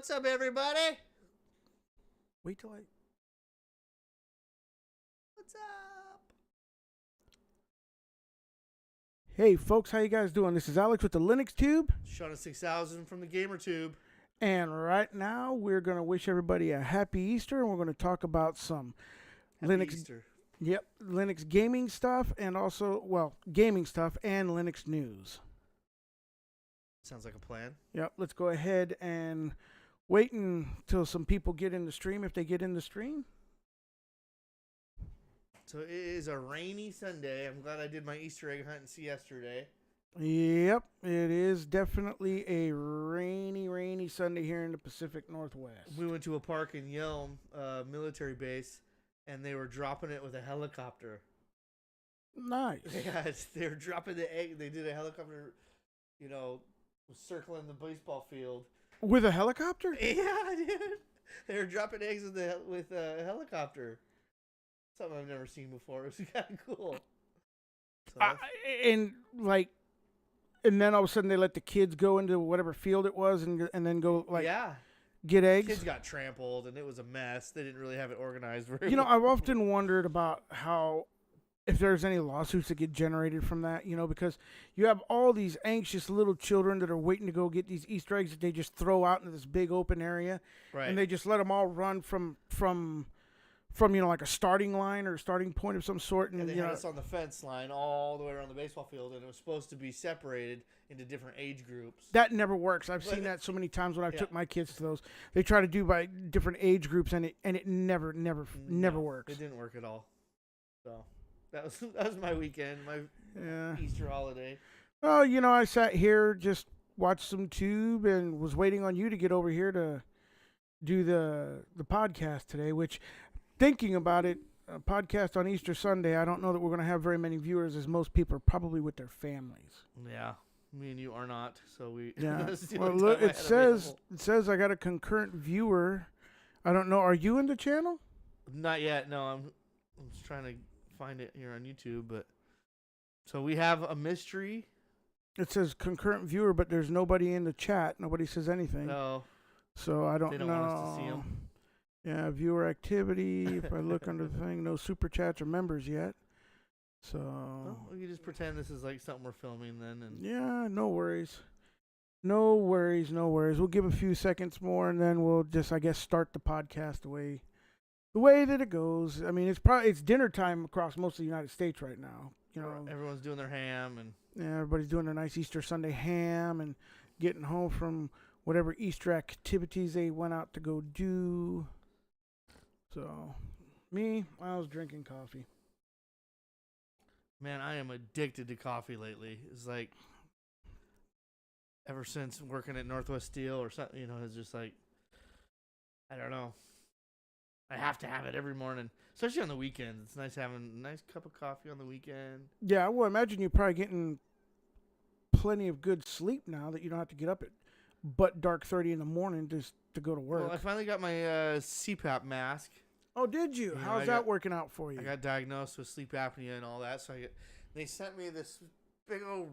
What's up, everybody? Wait till I... What's up? Hey, folks, how you guys doing? This is Alex with the Linux Tube. Shauna 6000 from the Gamer Tube. And right now, we're going to wish everybody a happy Easter, and we're going to talk about some Linux... Easter. Yep, Linux gaming stuff, and also, well, gaming stuff and Linux news. Sounds like a plan. Yep, let's go ahead and wait until some people get in the stream, if they get in the stream. So it is a rainy Sunday. I'm glad I did my Easter egg hunt yesterday. Yep, it is definitely a rainy Sunday here in the Pacific Northwest. We went to a park in Yelm, military base, and they were dropping it with a helicopter. Nice. Yeah, they were dropping the egg. They did a helicopter, circling the baseball field. With a helicopter? Yeah, dude. They were dropping eggs with a helicopter. Something I've never seen before. It was kind of cool. So and then all of a sudden they let the kids go into whatever field it was and then go get eggs. Kids got trampled and it was a mess. They didn't really have it organized very well. I've often wondered about if there's any lawsuits that get generated from that, because you have all these anxious little children that are waiting to go get these Easter eggs that they just throw out into this big open area. Right. And they just let them all run from like a starting line or a starting point of some sort. And they had us on the fence line all the way around the baseball field, and it was supposed to be separated into different age groups. That never works. I've seen that so many times when I took my kids to those. They try to do by different age groups, and it never works. It didn't work at all. So that was my weekend, my Easter holiday. Oh, I sat here, just watched some Tube, and was waiting on you to get over here to do the podcast today, which... Thinking about it, a podcast on Easter Sunday, I don't know that we're going to have very many viewers, as most people are probably with their families. Yeah, me and you are not, so we... Yeah. Well, look, it says I got a concurrent viewer. I don't know. Are you in the channel? Not yet. No, I'm just trying to find it here on YouTube. But so we have a mystery. It says concurrent viewer, but there's nobody in the chat. Nobody says anything. No. So I don't know. They don't want us to see them. Yeah, viewer activity. If I look under the thing, no super chats or members yet. So we can just pretend this is like something we're filming then. And yeah, no worries. No worries. We'll give a few seconds more, and then we'll just, I guess, start the podcast the way that it goes. I mean, it's dinner time across most of the United States right now. Everyone's doing their ham, and everybody's doing their nice Easter Sunday ham and getting home from whatever Easter activities they went out to go do. So, I was drinking coffee. Man, I am addicted to coffee lately. It's like, ever since working at Northwest Steel or something, it's just like, I don't know. I have to have it every morning, especially on the weekends. It's nice having a nice cup of coffee on the weekend. Yeah, well, imagine you're probably getting plenty of good sleep now that you don't have to get up at dark 30 in the morning just to go to work. Well, I finally got my CPAP mask. Oh, did you? How's that working out for you? I got diagnosed with sleep apnea and all that, so they sent me this big old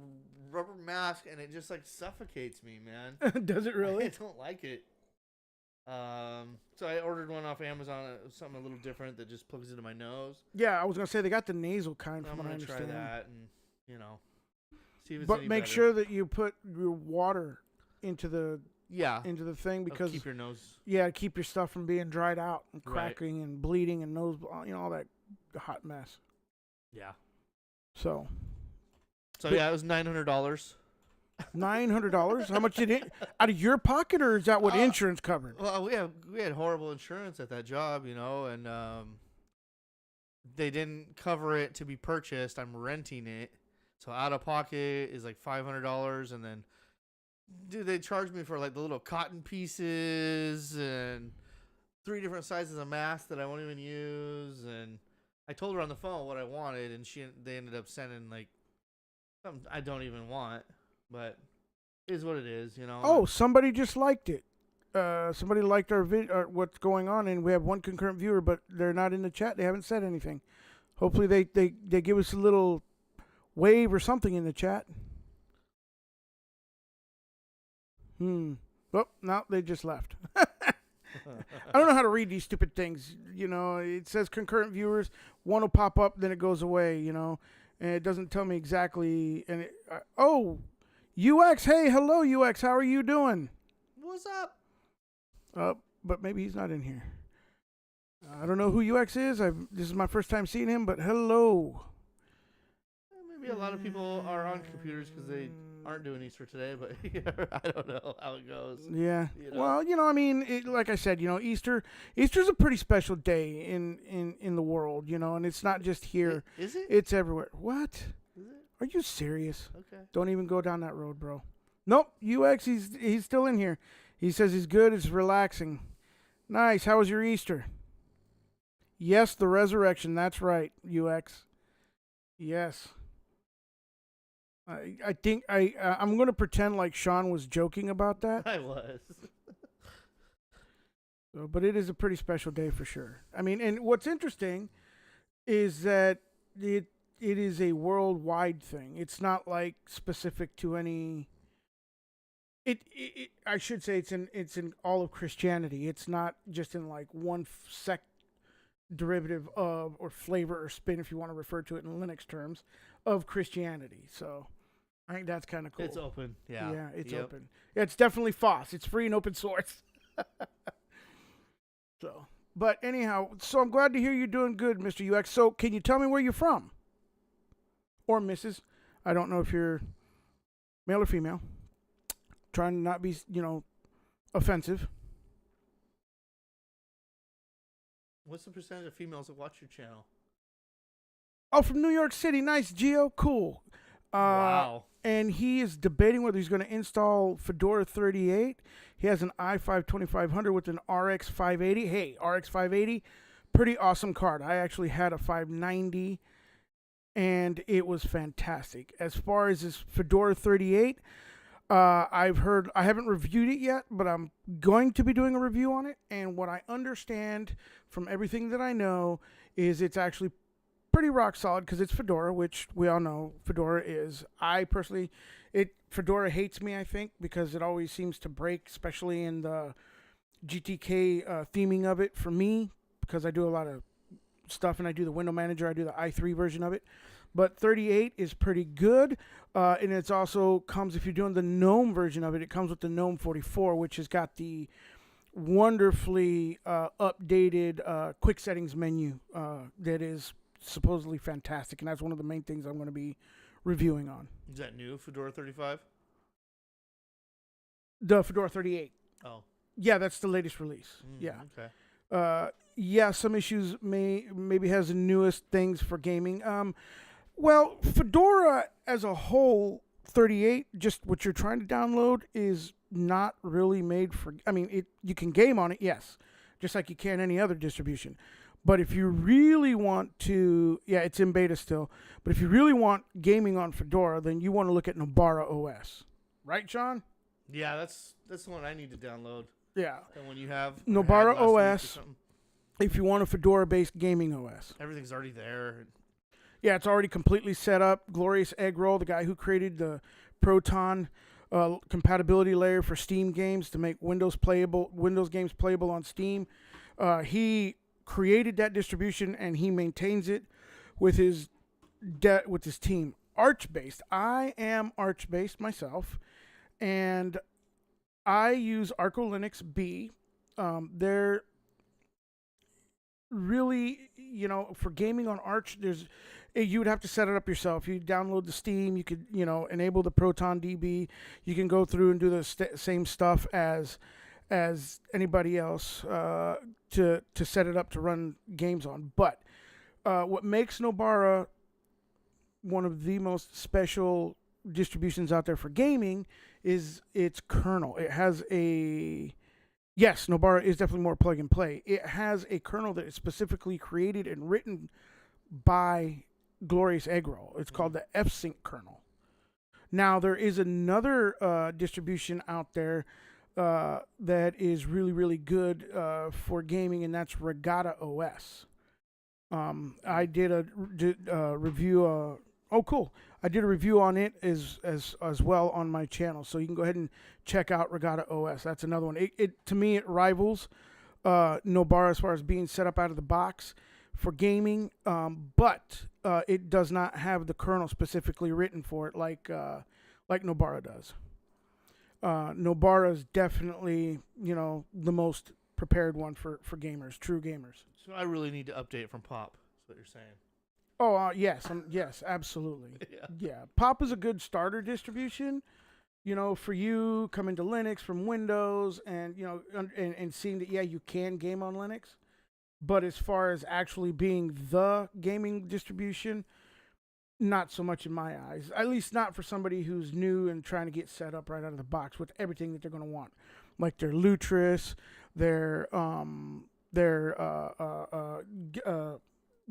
rubber mask, and it just like suffocates me, man. Does it really? I don't like it. So I ordered one off Amazon, something a little different that just plugs into my nose. Yeah, I was gonna say they got the nasal kind. I'm gonna try that, and see if it's But any make better. sure that you put your water into the thing, because keep your nose. Yeah, keep your stuff from being dried out and cracking and bleeding and nose, all that hot mess. Yeah. So yeah, it was $900. $900? How much did it out of your pocket, or is that what insurance covered? Well, we had horrible insurance at that job, and they didn't cover it to be purchased. I'm renting it, so out of pocket is like $500, and then they charged me for like the little cotton pieces and 3 different sizes of masks that I won't even use. And I told her on the phone what I wanted, and they ended up sending like something I don't even want, but it is what it is, Oh, somebody just liked it. Somebody liked our video, what's going on, and we have one concurrent viewer, but they're not in the chat. They haven't said anything. Hopefully they give us a little wave or something in the chat. Oh, no, they just left. I don't know how to read these stupid things. It says concurrent viewers. One will pop up, then it goes away, and it doesn't tell me exactly. And UX. Hey, hello, UX. How are you doing? What's up? But maybe he's not in here. I don't know who UX is. This is my first time seeing him, but hello. Maybe a lot of people are on computers because they aren't doing Easter today, but I don't know how it goes. Yeah. Well, like I said, Easter's a pretty special day in the world, and it's not just here. Is it? It's everywhere. What? Is it? Are you serious? Okay. Don't even go down that road, bro. Nope. UX, he's still in here. He says he's good. It's relaxing. Nice. How was your Easter? Yes, the resurrection. That's right, UX. Yes. I think I'm going to pretend like Sean was joking about that. I was. But it is a pretty special day for sure. I mean, and what's interesting is that it is a worldwide thing. It's not like specific to any. I should say it's in all of Christianity. It's not just in like one sect derivative of or flavor or spin, if you want to refer to it in Linux terms, of Christianity. So I think that's kind of cool. It's open. Yeah. Yeah, it's open. Yeah, it's definitely FOSS. It's free and open source. But anyhow, so I'm glad to hear you're doing good, Mr. UX. So can you tell me where you're from? Or Mrs. I don't know if you're male or female. Trying to not be, offensive. What's the percentage of females that watch your channel? Oh, from New York City. Nice, Gio. Cool. Wow. And he is debating whether he's going to install Fedora 38. He has an i5 2500 with an RX 580. Hey, RX 580, pretty awesome card. I actually had a 590, and it was fantastic. As far as this Fedora 38, I haven't reviewed it yet, but I'm going to be doing a review on it. And what I understand from everything that I know is it's actually pretty rock solid because it's Fedora, which we all know Fedora is. I personally, Fedora hates me, I think, because it always seems to break, especially in the GTK theming of it for me, because I do a lot of stuff and I do the window manager. I do the i3 version of it. But 38 is pretty good, and it's also comes, if you're doing the GNOME version of it, it comes with the GNOME 44, which has got the wonderfully updated quick settings menu that is supposedly fantastic, and that's one of the main things I'm going to be reviewing on. Is that new, Fedora 35? The Fedora 38. Oh. Yeah, that's the latest release. Yeah. Okay. Yeah, some issues maybe has the newest things for gaming. Well, Fedora as a whole, 38, just what you're trying to download is not really made for. I mean, you can game on it, yes, just like you can any other distribution. But if you really want to, yeah, it's in beta still. But if you really want gaming on Fedora, then you want to look at Nobara OS, right, Sean? Yeah, that's the one I need to download. Yeah, the one you have. Nobara OS. If you want a Fedora-based gaming OS, everything's already there. Yeah, it's already completely set up. Glorious Eggroll, the guy who created the Proton compatibility layer for Steam games to make Windows games playable on Steam, he created that distribution and he maintains it with his team. Arch-based. I am Arch-based myself, and I use Arco Linux B. They're really, for gaming on Arch, you would have to set it up yourself. You download the Steam, you could, enable the Proton DB. You can go through and do the same stuff as anybody else to set it up to run games on. But what makes Nobara one of the most special distributions out there for gaming is its kernel. It has yes, Nobara is definitely more plug and play. It has a kernel that is specifically created and written by Glorious Eggroll. It's called the FSync kernel. Now, there is another distribution out there that is really, really good for gaming, and that's Regatta OS. I did a review Oh, cool. I did a review on it as well on my channel, so you can go ahead and check out Regatta OS. That's another one. It to me, it rivals Nobara as far as being set up out of the box for gaming, but it does not have the kernel specifically written for it like Nobara does. Nobara is definitely, the most prepared one for gamers, true gamers. So I really need to update it from Pop. That's what you're saying. Oh, yes, yes, absolutely. Yeah, Pop is a good starter distribution, for you coming to Linux from Windows and, and seeing that, yeah, you can game on Linux. But as far as actually being the gaming distribution, not so much in my eyes. At least not for somebody who's new and trying to get set up right out of the box with everything that they're going to want. Like their Lutris, their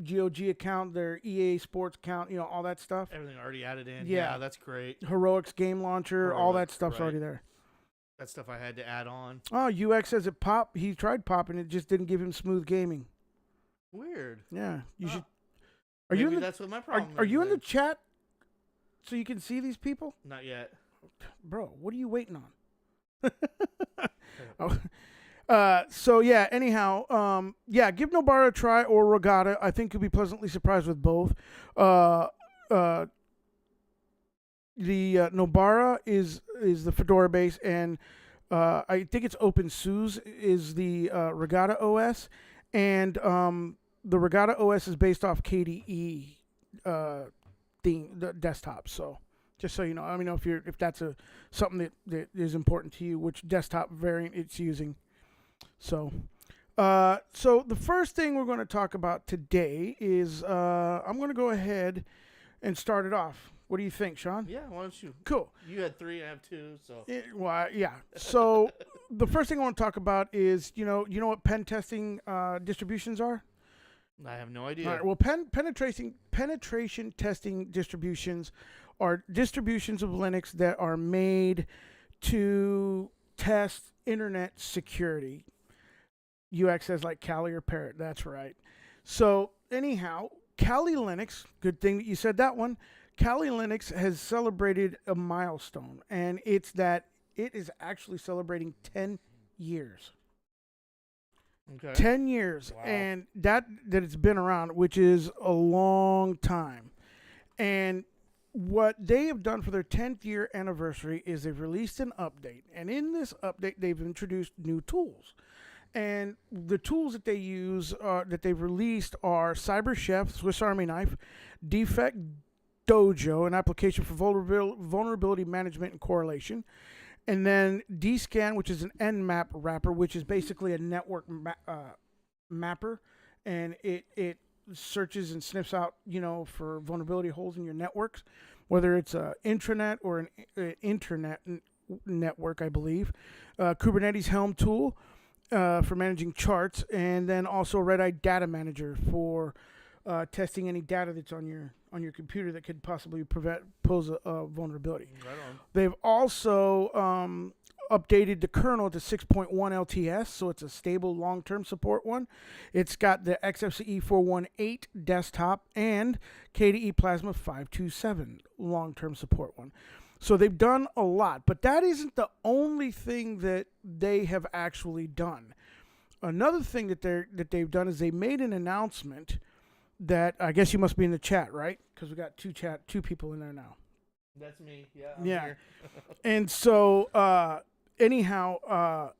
GOG account, their EA Sports account, all that stuff. Everything already added in. Yeah. Yeah, that's great. Heroics game launcher, all that stuff's already there. That stuff I had to add on. Oh, UX says it pop. He tried Pop and it just didn't give him smooth gaming. Weird. Yeah, you should. That's what my problem is. Are you in the chat so you can see these people? Not yet. Bro, what are you waiting on? So yeah, anyhow, give Nobara a try or Regatta. I think you'll be pleasantly surprised with both. The Nobara is the Fedora base, and I think it's OpenSUSE is the Regatta OS, and the Regatta OS is based off KDE theme, the desktop. So just so you know, I mean, if that's something that is important to you, which desktop variant it's using. So the first thing we're going to talk about today is I'm going to go ahead and start it off. What do you think, Sean? Yeah, why don't you? Cool. You had 3, I have 2, so. Yeah. So the first thing I want to talk about is, you know what pen testing distributions are? I have no idea. All right. Well, penetration testing distributions are distributions of Linux that are made to test internet security. UX says like Kali or Parrot. That's right. So anyhow, Kali Linux, good thing that you said that one. Kali Linux has celebrated a milestone, and it's that it is actually celebrating 10 years. Okay. 10 years. Wow. And that it's been around, which is a long time. And what they have done for their 10th year anniversary is they've released an update. And in this update, they've introduced new tools. And the tools that they use, that they've released are Cyber Chef, Swiss Army Knife, Defect Dojo, an application for vulnerability management and correlation. And then DScan, which is an Nmap wrapper, which is basically a network mapper. And it searches and sniffs out, for vulnerability holes in your networks, whether it's an intranet or an internet network, I believe. Kubernetes Helm tool for managing charts. And then also Red Eye Data Manager for testing any data that's on your computer that could possibly pose a vulnerability. Right on. They've also updated the kernel to 6.1 LTS, so it's a stable long-term support one. It's got the XFCE 418 desktop and KDE Plasma 527 long-term support one. So they've done a lot, but that isn't the only thing that they have actually done. Another thing that they've done is they made an announcement that I guess you must be in the chat, right? Because we got two people in there now. That's me. Yeah. I'm Here. And so anyhow,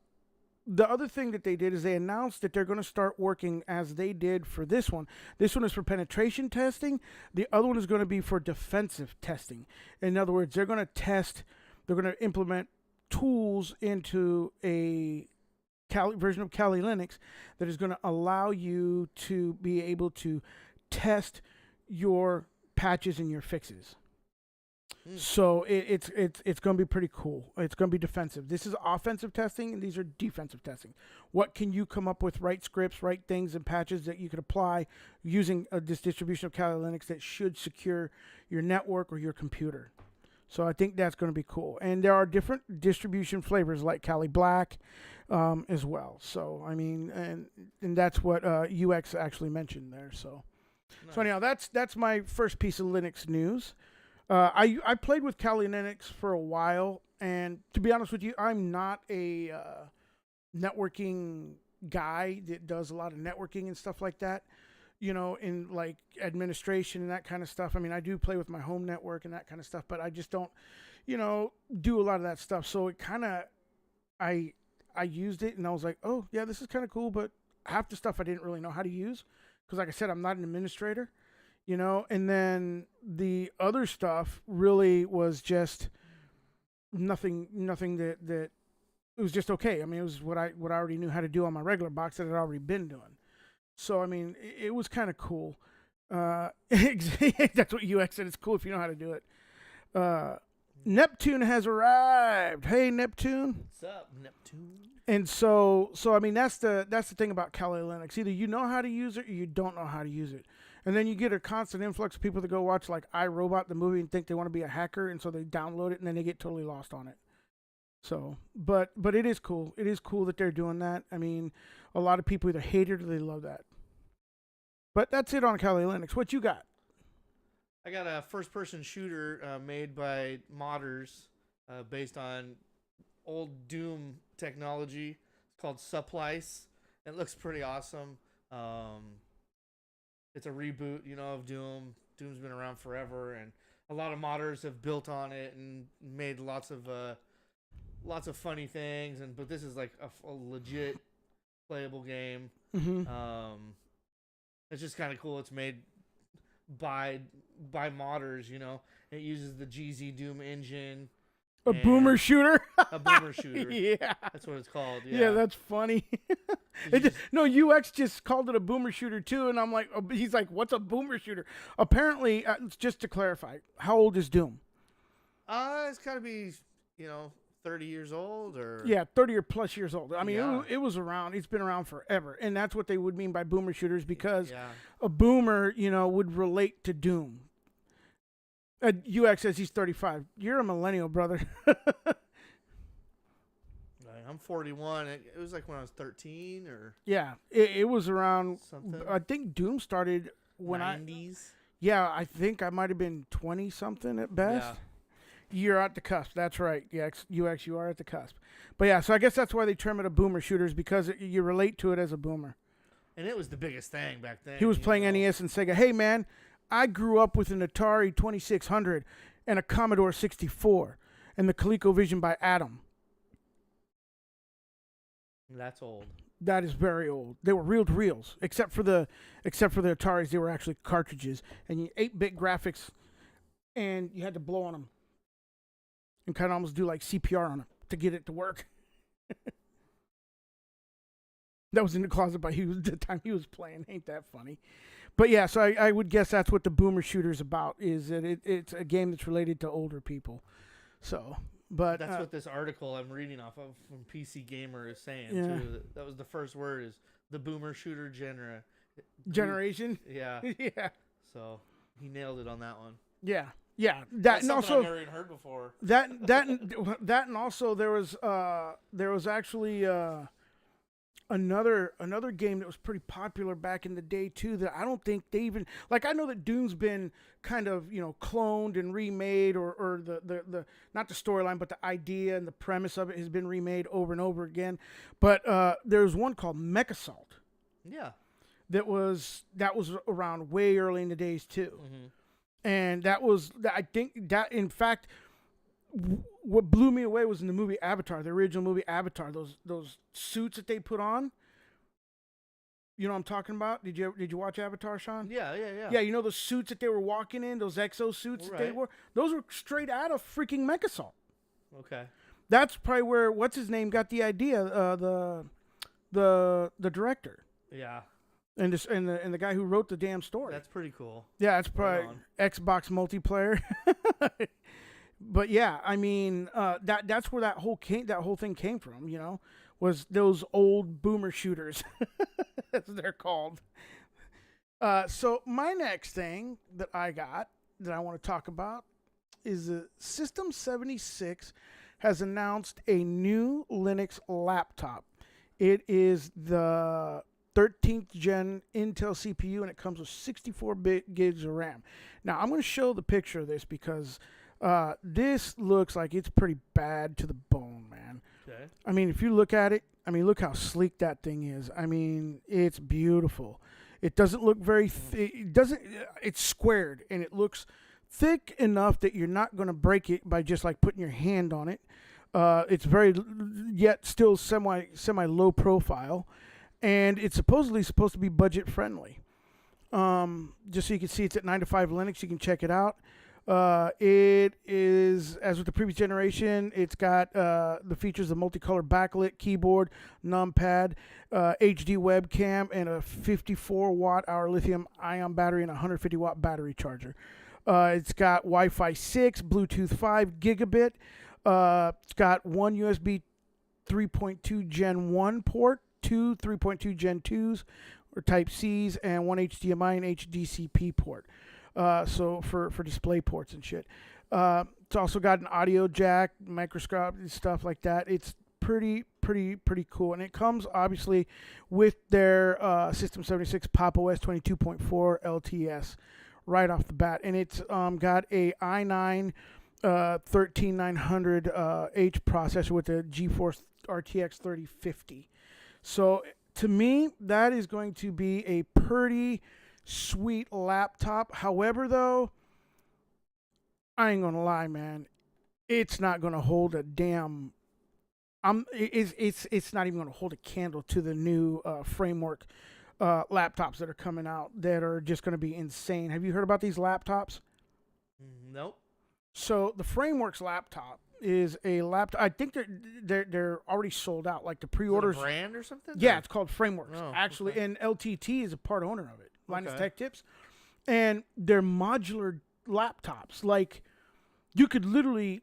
the other thing that they did is they announced that they're going to start working as they did for this one. This one is for penetration testing. The other one is going to be for defensive testing. In other words, they're going to implement tools into a version of Kali Linux that is going to allow you to be able to test your patches and your fixes. So it's going to be pretty cool. It's going to be defensive. This is offensive testing, and these are defensive testing. What can you come up with, write scripts, write things and patches that you could apply using this distribution of Kali Linux that should secure your network or your computer? So I think that's going to be cool. And there are different distribution flavors like Kali Black as well. So, I mean, and that's what UX actually mentioned there. So Nice. So anyhow, that's my first piece of Linux news. I played with Kali Linux for a while, and to be honest with you, I'm not a networking guy that does a lot of networking and stuff like that. In like administration and that kind of stuff. I mean, I do play with my home network and that kind of stuff, but I just don't, do a lot of that stuff. So it kind of, I used it and I was like, oh yeah, this is kind of cool, but half the stuff I didn't really know how to use because, like I said, I'm not an administrator, And then the other stuff really was just nothing that it was just okay. I mean, it was what I already knew how to do on my regular box that I'd already been doing. So, I mean, it was kind of cool. That's what UX said. It's cool if you know how to do it. Neptune has arrived. Hey, Neptune. What's up, Neptune? And so I mean, that's the thing about Kali Linux. Either you know how to use it or you don't know how to use it. And then you get a constant influx of people that go watch like iRobot, the movie, and think they want to be a hacker. And so they download it and then they get totally lost on it. So, but it is cool. It is cool that they're doing that. I mean, a lot of people either hate it or they love that. But that's it on Kali Linux. What you got? I got a first-person shooter made by modders based on old Doom technology. It's called Supplice. It looks pretty awesome. It's a reboot, of Doom. Doom's been around forever, and a lot of modders have built on it and made lots of funny things. But this is like a legit playable game. Mm-hmm. It's just kind of cool. It's made by modders, It uses the GZ Doom engine. A boomer shooter? A boomer shooter. Yeah. That's what it's called. Yeah, that's funny. UX just called it a boomer shooter too, and I'm like, he's like, what's a boomer shooter? Apparently, just to clarify, how old is Doom? It's got to be, 30 years old or... Yeah, 30 or plus years old. I mean, Yeah. it was around. It's been around forever. And that's what they would mean by boomer shooters because a boomer, would relate to Doom. UX says he's 35. You're a millennial, brother. I'm 41. It was like when I was 13 or... Yeah, it was around... something. I think Doom started when 90s? Yeah, I think I might have been 20-something at best. Yeah. You're at the cusp. That's right. Yeah, UX, you are at the cusp. But yeah, so I guess that's why they term it a boomer shooters because you relate to it as a boomer. And it was the biggest thing back then. He was playing NES and Sega. Hey, man, I grew up with an Atari 2600 and a Commodore 64 and the ColecoVision by Atom. That's old. That is very old. They were reel-to-reels, except for the Ataris. They were actually cartridges, and you 8-bit graphics, and you had to blow on them. And kind of almost do like CPR on it to get it to work. That was in the closet by the time he was playing. Ain't that funny? But yeah, so I would guess that's what the boomer shooter's about, is that it's a game that's related to older people. So, but... That's what this article I'm reading off of from PC Gamer is saying, Yeah. too. That was the first word, is the boomer shooter generation. Yeah. Yeah. So, he nailed it on that one. Yeah. That That's and something also I've never even heard before. that and also there was actually another game that was pretty popular back in the day too that I don't think they even like. I know that Doom's been kind of cloned and remade, or the not the storyline but the idea and the premise of it has been remade over and over again. But there's one called Mech Assault. Yeah. That was around way early in the days too. Mm-hmm. And I think that, in fact, what blew me away was in the movie Avatar, the original movie Avatar, those suits that they put on. You know what I'm talking about? Did you watch Avatar, Sean? Yeah. Yeah, the suits that they were walking in, those exo suits that they wore, those were straight out of freaking Mech Assault. Okay. That's probably where what's his name got the idea, the director. Yeah. And the guy who wrote the damn story. That's pretty cool. Yeah, it's probably Xbox multiplayer. But yeah, I mean, that's where that whole thing came from. Was those old boomer shooters, as they're called. So my next thing that I got that I want to talk about is System 76 has announced a new Linux laptop. It is the 13th gen Intel CPU, and it comes with 64-bit gigs of RAM. Now, I'm going to show the picture of this because this looks like it's pretty bad to the bone, man. Okay. I mean, if you look at it, I mean, look how sleek that thing is. I mean, it's beautiful. It doesn't look very thick. It's squared, and it looks thick enough that you're not going to break it by just like putting your hand on it. It's yet still semi low profile, and it's supposedly supposed to be budget friendly. Just so you can see, it's at 9 to 5 Linux. You can check it out. It is, as with the previous generation, it's got the features of multicolor backlit keyboard, numpad, HD webcam, and a 54 watt-hour lithium-ion battery and a 150 watt battery charger. It's got Wi-Fi 6, Bluetooth 5, gigabit. It's got one USB 3.2 Gen 1 port, two 3.2 Gen 2s or Type Cs, and one HDMI and HDCP port. So for display ports and shit. It's also got an audio jack, microscope, stuff like that. It's pretty cool. And it comes obviously with their System 76 Pop! OS 22.4 LTS right off the bat. And it's got a i9 13900H processor with a GeForce RTX 3050. So to me, that is going to be a pretty sweet laptop. However, though, I ain't gonna lie, man, it's not gonna hold a damn. It's not even gonna hold a candle to the new framework laptops that are coming out that are just gonna be insane. Have you heard about these laptops? Nope. So the Frameworks laptop is a laptop. I think they're already sold out. Like the pre-orders. Is it a brand or something? Yeah, or? it's called Frameworks actually, okay. and LTT is a part owner of it. Linus Okay. Tech Tips, and they're modular laptops. Like you could literally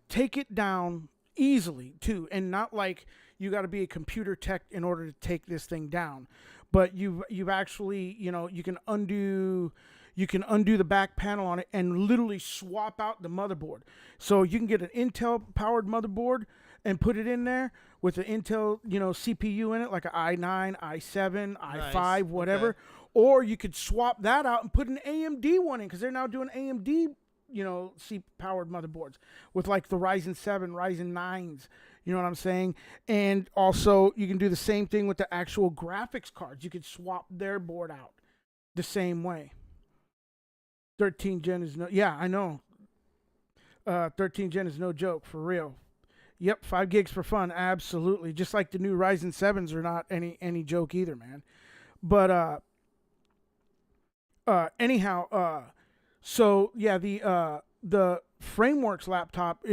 take it down easily too, and not like you got to be a computer tech in order to take this thing down. But you've actually, you can undo the back panel on it and literally swap out the motherboard. So you can get an Intel powered motherboard and put it in there with an Intel, CPU in it, like an i9, i7, i5, whatever. Okay. Or you could swap that out and put an AMD one in, because they're now doing AMD, powered motherboards with like the Ryzen 7, Ryzen 9s. You know what I'm saying? And also you can do the same thing with the actual graphics cards. You could swap their board out the same way. 13 gen is I know. 13 gen is no joke, for real. Yep, 5 gigs for fun, absolutely. Just like the new Ryzen 7s are not any joke either, man. But anyhow, so yeah, the Frameworks laptop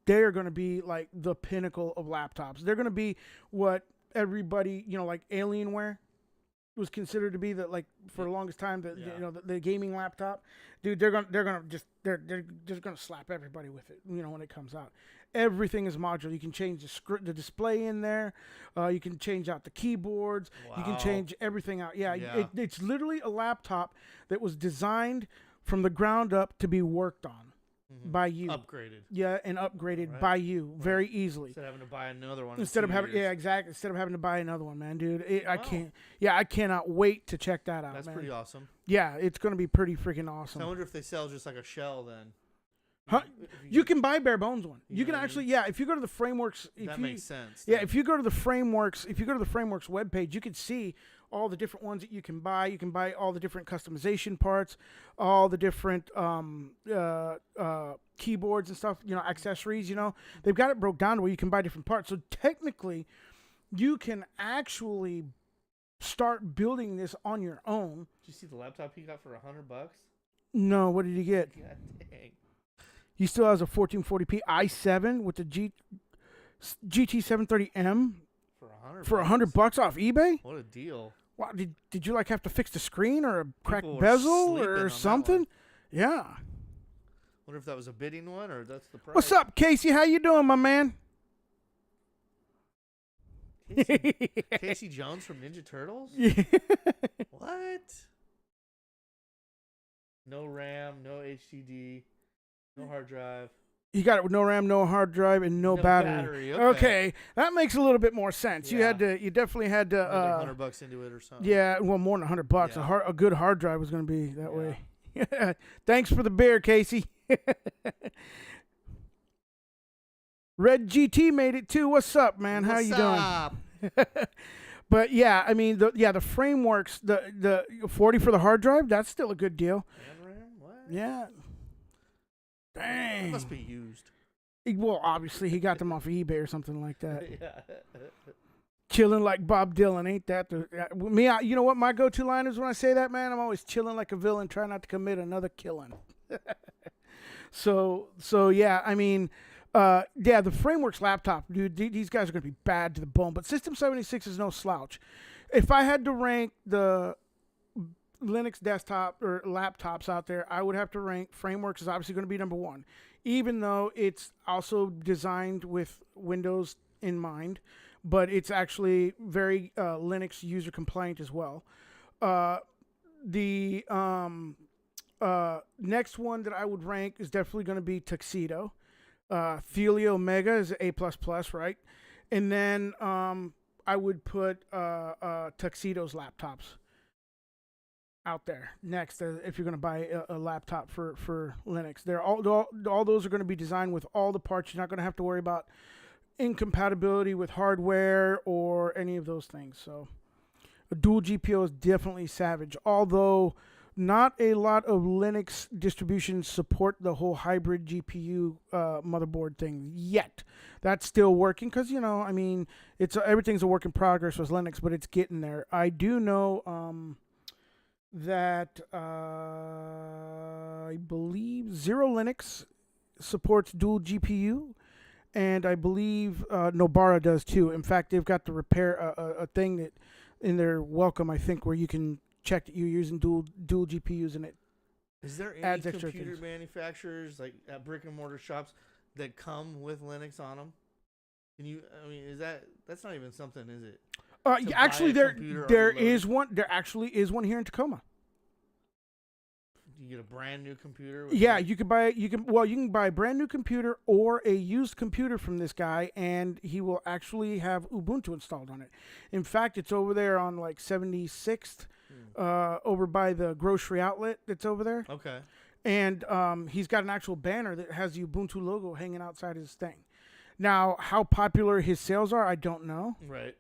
they're going to be like the pinnacle of laptops. They're going to be what everybody, like Alienware was considered to be, the, like, for the longest time, the gaming laptop. Dude, they're just gonna slap everybody with it, when it comes out. Everything is modular. You can change the display in there. You can change out the keyboards. Wow. You can change everything out. Yeah. It's literally a laptop that was designed from the ground up to be worked on by you. Upgraded. Yeah, and upgraded by you very easily. Instead of having to buy another one. Instead of having to buy another one, man, dude. I cannot wait to check that out. That's man. pretty awesome. Yeah, it's gonna be pretty freaking awesome. So I wonder if they sell just like a shell then. Huh? You can buy bare bones one. You You can know what I actually, yeah. If you go to the Frameworks, That makes sense. yeah, if you go to the Frameworks webpage, you can see all the different ones that you can buy. You can buy all the different customization parts, all the different keyboards and stuff, accessories. They've got it broke down to where you can buy different parts. So technically, you can actually start building this on your own. Did you see the laptop he got for $100? No, what did you get? God dang. He still has a 1440p i7 with the GT730M For $100. $100 off eBay. What a deal. Wow, did you like have to fix the screen or a cracked People were bezel sleeping on or that something? one. Yeah. Wonder if that was a bidding one or that's the price. What's up, Casey? How you doing, my man? Casey Jones from Ninja Turtles? Yeah. What? No RAM, no HDD, no hard drive. You got it with no RAM, no hard drive, and no battery. Okay, that makes a little bit more sense. Yeah. You definitely had to. Like $100 into it or something. Yeah, well, more than $100. Yeah. A good hard drive was going to be that way. Thanks for the beer, Casey. Red GT made it too. What's up, man? How you doing? But yeah, I mean, the frameworks, the 40 for the hard drive, that's still a good deal. And RAM? What? Yeah. Dang. It must be used. Well, obviously, he got them off of eBay or something like that. Yeah. Chilling like Bob Dylan, ain't that me? You know what my go-to line is when I say that, man? I'm always chilling like a villain, trying not to commit another killing. So yeah, I mean, the Frameworks laptop, dude, these guys are gonna be bad to the bone. But System 76 is no slouch. If I had to rank the Linux desktop or laptops out there, I would have to rank Frameworks is obviously going to be number one, even though it's also designed with Windows in mind, but it's actually very Linux user compliant as well. The next one that I would rank is definitely going to be Tuxedo. Thelio Mega is A++, right? And then I would put Tuxedo's laptops out there next if you're going to buy a laptop for Linux. They're all those are going to be designed with all the parts. You're not going to have to worry about incompatibility with hardware or any of those things. So a dual GPU is definitely savage, although not a lot of Linux distributions support the whole hybrid GPU motherboard thing yet. That's still working because, I mean, everything's a work in progress with Linux, but it's getting there. I do know that I believe Zero Linux supports dual GPU, and I believe Nobara does too. In fact, they've got to repair a thing that in their welcome, I think, where you can check that you're using dual GPUs in it. Is there any computer manufacturers like at brick and mortar shops that come with Linux on them? Can you? I mean, that's not even something, is it? Actually, there is one. There actually is one here in Tacoma. You get a brand new computer. You can buy a brand new computer or a used computer from this guy, and he will actually have Ubuntu installed on it. In fact, it's over there on like 76th, over by the grocery outlet that's over there. Okay. And he's got an actual banner that has the Ubuntu logo hanging outside his thing. Now, how popular his sales are, I don't know. Right.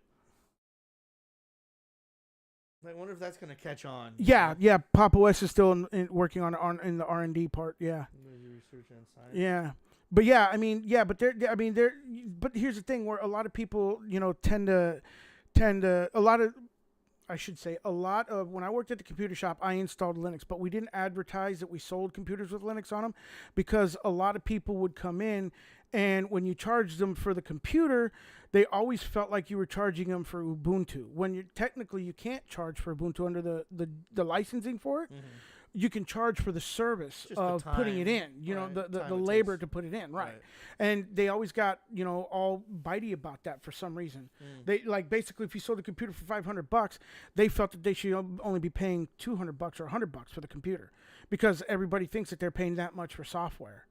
I wonder if that's going to catch on. Yeah. Pop OS is still working on in the R&D part. Yeah. Research and science. Yeah. But yeah, I mean, but here's the thing where a lot of people, tend to a lot of when I worked at the computer shop, I installed Linux, but we didn't advertise that we sold computers with Linux on them because a lot of people would come in, and when you charged them for the computer, they always felt like you were charging them for Ubuntu. When you can't charge for Ubuntu under the licensing for it. Mm-hmm. You can charge for the service of putting it in, the labor to put it in, right? And they always got, all bitey about that for some reason. They basically, if you sold a computer for $500, they felt that they should only be paying $200 or $100 for the computer because everybody thinks that they're paying that much for software.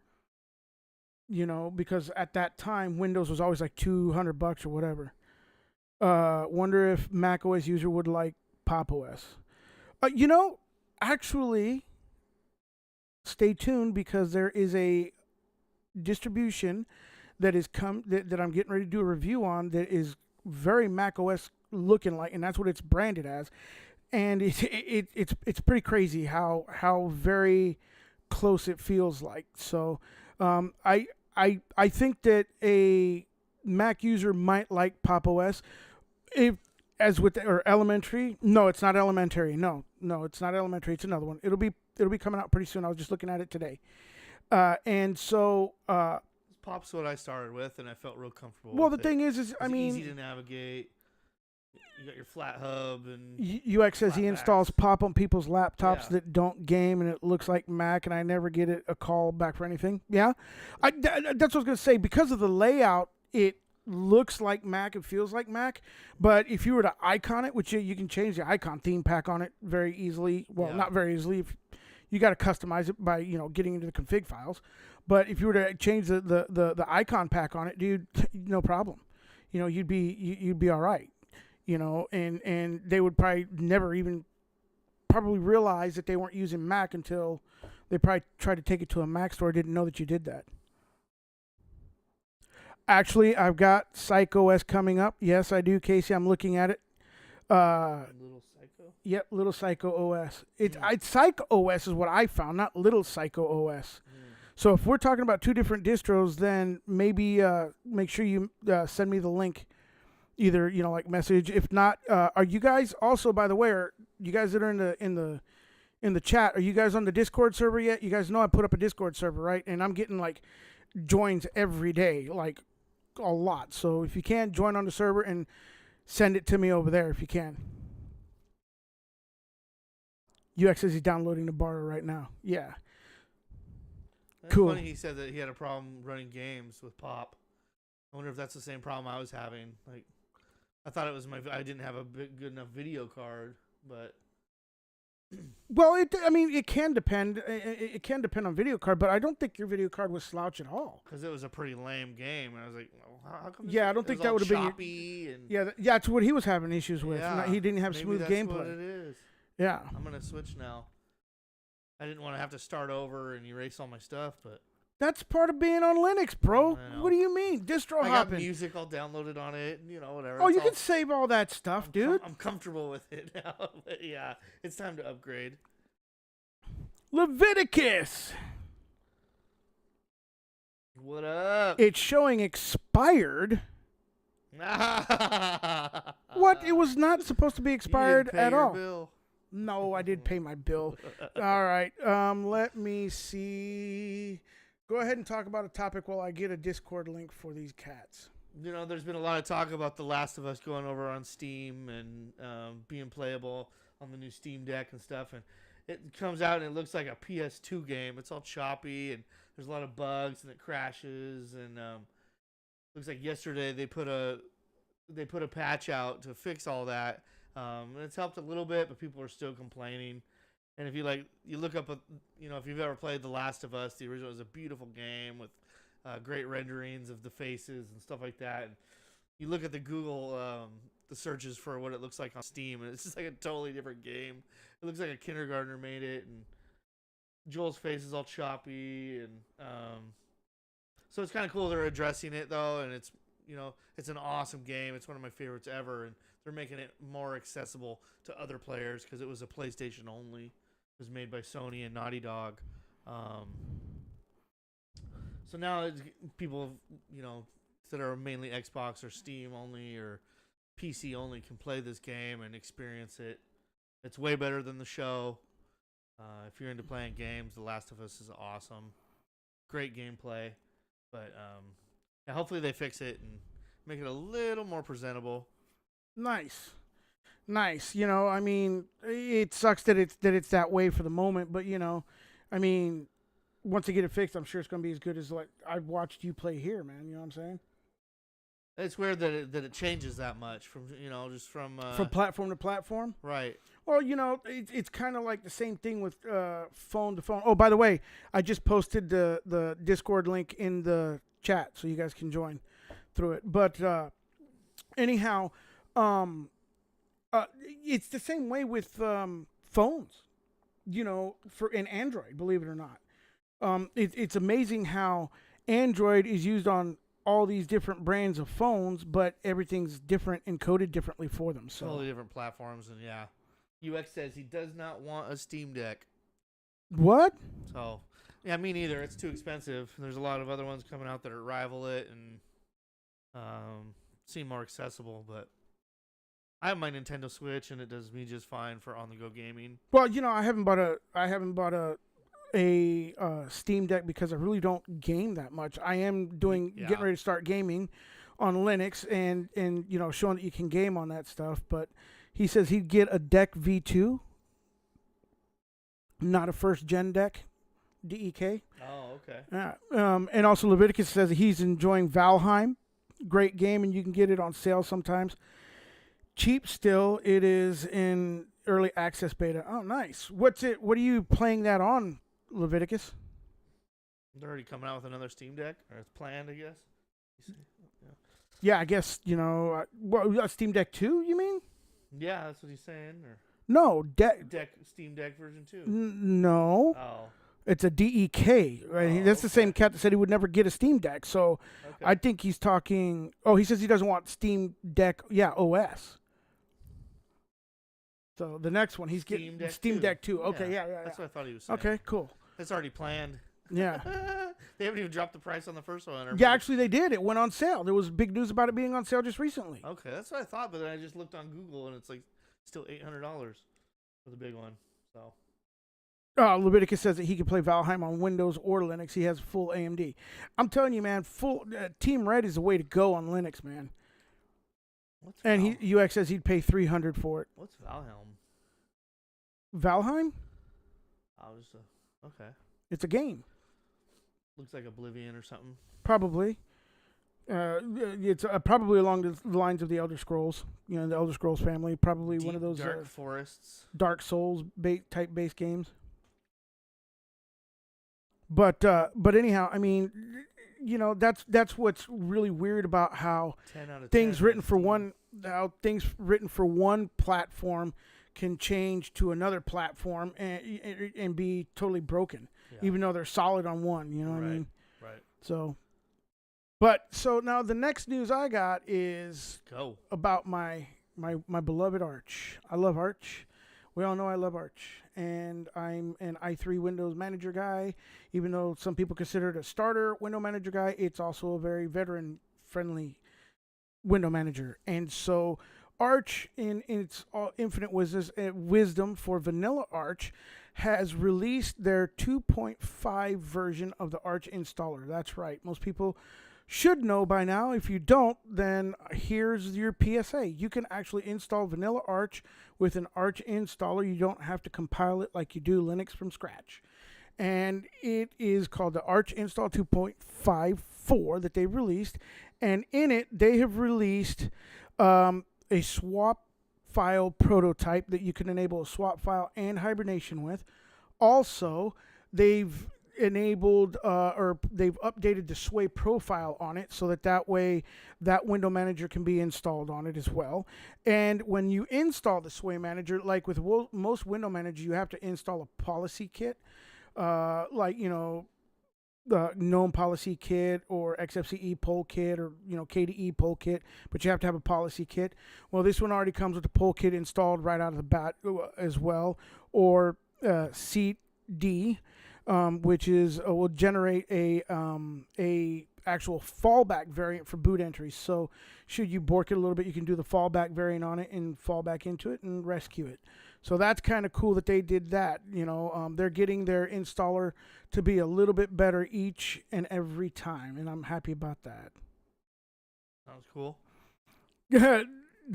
Because at that time, Windows was always like $200 or whatever. Wonder if Mac OS user would like Pop OS. Actually, stay tuned because there is a distribution that that I'm getting ready to do a review on that is very Mac OS looking like, and that's what it's branded as. And it's pretty crazy how very close it feels like. So I think that a Mac user might like Pop OS or Elementary. No, it's not Elementary. No, it's not Elementary. It's another one. It'll be coming out pretty soon. I was just looking at it today. And so Pop's what I started with, and I felt real comfortable. Well, with the thing is I mean, easy to navigate. You got your flat hub and UX says he installs Pop on people's laptops that don't game, and it looks like Mac, and I never get a call back for anything. Yeah, that's what I was gonna say. Because of the layout, it looks like Mac, it feels like Mac, but if you were to icon it, which you can change the icon theme pack on it very easily. Well, not very easily. You got to customize it by getting into the config files, But if you were to change the icon pack on it, dude, no problem. You'd be all right. And they would probably never even probably realize that they weren't using Mac until they probably tried to take it to a Mac store. Didn't know that you did that. Actually, I've got PsychOS coming up. Yes, I do, Casey. I'm looking at it. Little Psycho. Yep, Little PsychOS. PsychOS is what I found, not Little PsychOS. So if we're talking about two different distros, then maybe make sure you send me the link, either like message. If not, are you guys also, by the way, are you guys that are in the chat? Are you guys on the Discord server yet? You guys know I put up a Discord server, right? And I'm getting like joins every day, like a lot. So if you can, join on the server and send it to me over there if you can. UX says he's downloading the bar right now. Yeah. That's cool. Funny he said that he had a problem running games with Pop. I wonder if that's the same problem I was having. Like, I thought it was I didn't have a good enough video card, but. Well, it can depend. It can depend on video card, but I don't think your video card was slouch at all. Because it was a pretty lame game, and I was like, well, how come? Yeah, I don't think that would have been. Yeah, that's what he was having issues with. Yeah, he didn't have smooth gameplay. Maybe that's what it is. Yeah. I'm gonna switch now. I didn't want to have to start over and erase all my stuff, but. That's part of being on Linux, bro. What do you mean? Distro hopping. I got music all downloaded on it, whatever. Oh, you can save all that stuff, dude. I'm comfortable with it now. But yeah, it's time to upgrade. Leviticus. What up? It's showing expired. What? It was not supposed to be expired at all. Bill. No, I did pay my bill. All right. Let me see. Go ahead and talk about a topic while I get a Discord link for these cats. There's been a lot of talk about The Last of Us going over on Steam and being playable on the new Steam Deck and stuff. And it comes out and it looks like a PS2 game. It's all choppy and there's a lot of bugs and it crashes. And looks like yesterday they put a patch out to fix all that. And it's helped a little bit, but people are still complaining. And if you look up, if you've ever played The Last of Us, the original is a beautiful game with great renderings of the faces and stuff like that. And you look at the Google, the searches for what it looks like on Steam, and it's just like a totally different game. It looks like a kindergartner made it, and Joel's face is all choppy, and so it's kind of cool they're addressing it though, and it's it's an awesome game. It's one of my favorites ever, and they're making it more accessible to other players because it was a PlayStation only. It was made by Sony and Naughty Dog. So now people, that are mainly Xbox or Steam only or PC only can play this game and experience it. It's way better than the show. If you're into playing games, The Last of Us is awesome. Great gameplay. But hopefully they fix it and make it a little more presentable. Nice. It sucks that it's that way for the moment, but once they get it fixed, I'm sure it's gonna be as good as like I've watched you play here, man. You know what I'm saying? It's weird that it changes that much from just from platform to platform. Right. Well, it's kind of like the same thing with phone to phone. Oh, by the way, I just posted the Discord link in the chat, so you guys can join through it. But anyhow, it's the same way with phones. For in Android, believe it or not. It's amazing how Android is used on all these different brands of phones, but everything's different and coded differently for them. So totally different platforms, and yeah. UX says he does not want a Steam Deck. What? So, yeah, me neither. It's too expensive. There's a lot of other ones coming out that rival it and seem more accessible, but I have my Nintendo Switch, and it does me just fine for on-the-go gaming. Well, I haven't bought a Steam Deck because I really don't game that much. I am getting ready to start gaming on Linux and showing that you can game on that stuff. But he says he'd get a Deck V2, not a first gen deck, DEK. Oh, okay. And also Leviticus says he's enjoying Valheim, great game, and you can get it on sale sometimes. Cheap still. It is in early access beta. Oh, nice. What are you playing that on, Leviticus? They're already coming out with another Steam Deck, or it's planned, I guess. Yeah, I guess, Steam Deck 2, you mean? Yeah, that's what he's saying. Or No, Steam Deck version 2. No. Oh. It's a DEK, right? That's the same cat that said he would never get a Steam Deck. So I think he's talking. Oh, he says he doesn't want Steam Deck. Yeah, OS. So the next one, he's getting Steam Deck 2. Okay, yeah. That's what I thought he was saying. Okay, cool. It's already planned. Yeah. They haven't even dropped the price on the first one. Yeah, actually they did. It went on sale. There was big news about it being on sale just recently. Okay, that's what I thought, but then I just looked on Google and it's like still $800 for the big one. So. Leviticus says that he can play Valheim on Windows or Linux. He has full AMD. I'm telling you, man, full Team Red is the way to go on Linux, man. UX says he'd pay $300 for it. What's Valheim? Valheim? Okay. It's a game. Looks like Oblivion or something. Probably. It's probably along the lines of the Elder Scrolls. You know, the Elder Scrolls family. Probably one of those Dark Forests, Dark Souls type based games. But anyhow, I mean, you know, that's what's really weird about how things written for one platform can change to another platform and be totally broken, even though they're solid on one. You know what I mean? Right. So now the next news I got is about my beloved Arch. I love Arch. We all know I love Arch, and I'm an i3 Windows Manager guy. Even though some people consider it a starter window manager guy, it's also a very veteran-friendly window manager. And so Arch, in its infinite wisdom for vanilla Arch, has released their 2.5 version of the Arch installer. That's right. Most people should know by now. If you don't, then here's your PSA. You can actually install vanilla Arch with an Arch installer. You don't have to compile it like you do Linux from scratch. And it is called the Arch Install 2.54 that they released. And in it, they have released a swap file prototype that you can enable a swap file and hibernation with. Also, they've enabled or they've updated the Sway profile on it so that way that window manager can be installed on it as well. And when you install the Sway manager, like with most window managers, you have to install a policy kit, like, you know, the GNOME policy kit or XFCE poll kit or, you know, KDE poll kit, but you have to have a policy kit. Well, this one already comes with the poll kit installed right out of the bat as well, or CD, which is will generate a actual fallback variant for boot entries. So should you bork it a little bit, you can do the fallback variant on it and fall back into it and rescue it. So that's kind of cool that they did that. You know, they're getting their installer to be a little bit better each and every time, and I'm happy about that. Sounds cool.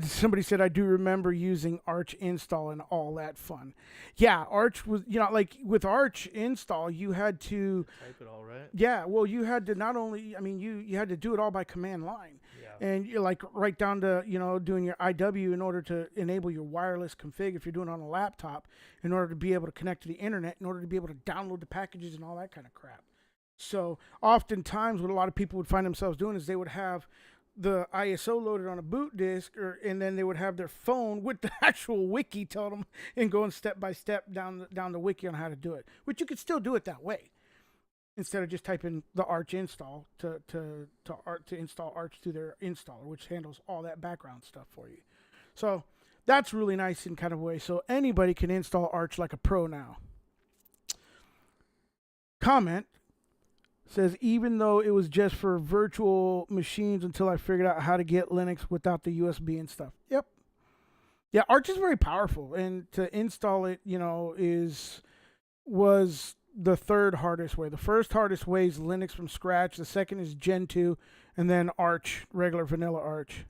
Somebody said, I do remember using Arch install and all that fun. Yeah, Arch was, you know, like with Arch install, you had to type it all, right? Yeah, well, you had to not only, I mean, you had to do it all by command line. Yeah. And you like right down to, you know, doing your IW in order to enable your wireless config if you're doing it on a laptop, in order to be able to connect to the internet, in order to be able to download the packages and all that kind of crap. So oftentimes what a lot of people would find themselves doing is they would have the ISO loaded on a boot disk, and then they would have their phone with the actual wiki telling them and going step by step down the wiki on how to do it, which you could still do it that way instead of just typing the Arch install to install Arch through their installer, which handles all that background stuff for you. So that's really nice in kind of a way. So anybody can install Arch like a pro now. Comment says, even though it was just for virtual machines until I figured out how to get Linux without the USB and stuff. Yep. Yeah, Arch is very powerful, and to install it, you know, was the third hardest way. The first hardest way is Linux from scratch. The second is Gen 2, and then Arch, regular vanilla Arch.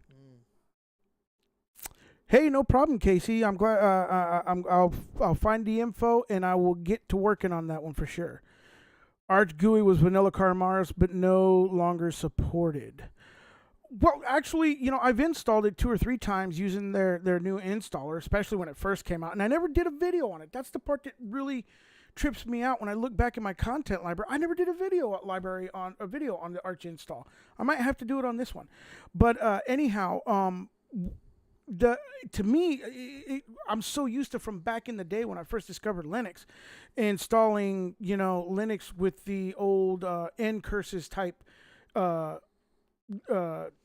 Hey, no problem, Casey. I'm glad. I'll find the info, and I will get to working on that one for sure. Arch GUI was vanilla Mars, but no longer supported. Well, actually, you know, I've installed it 2 or 3 times using their new installer, especially when it first came out, and I never did a video on it. That's the part that really trips me out when I look back in my content library. I never did a video on the Arch install. I might have to do it on this one. But anyhow, to me, I'm so used to from back in the day when I first discovered Linux, installing Linux with the old N-curses type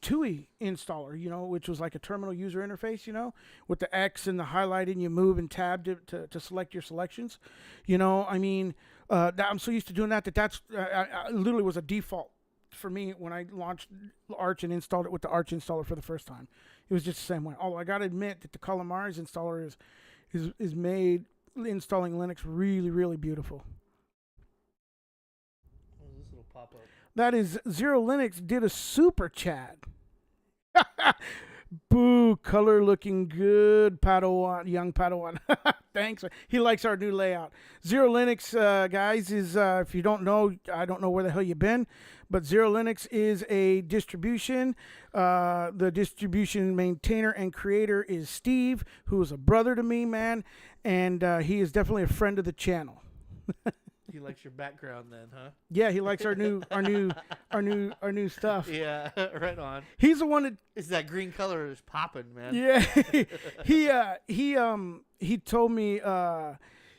TUI installer, which was like a terminal user interface, with the X and the highlight, and you move and tab to select your selections. I'm so used to doing that's literally was a default for me when I launched Arch and installed it with the Arch installer for the first time. It was just the same way. Although I got to admit that the Calamares installer is made installing Linux really, really beautiful. What was this little pop up? That is Zero Linux did a super chat. Boo, color looking good, Padawan, young Padawan. Thanks. He likes our new layout. Zero Linux, guys, is, if you don't know, I don't know where the hell you've been, but Zero Linux is a distribution. The distribution maintainer and creator is Steve, who is a brother to me, man, and he is definitely a friend of the channel. He likes your background then, huh? Yeah, he likes our new stuff. Yeah, right on. He's the one that It's that green color is popping, man. Yeah, he told me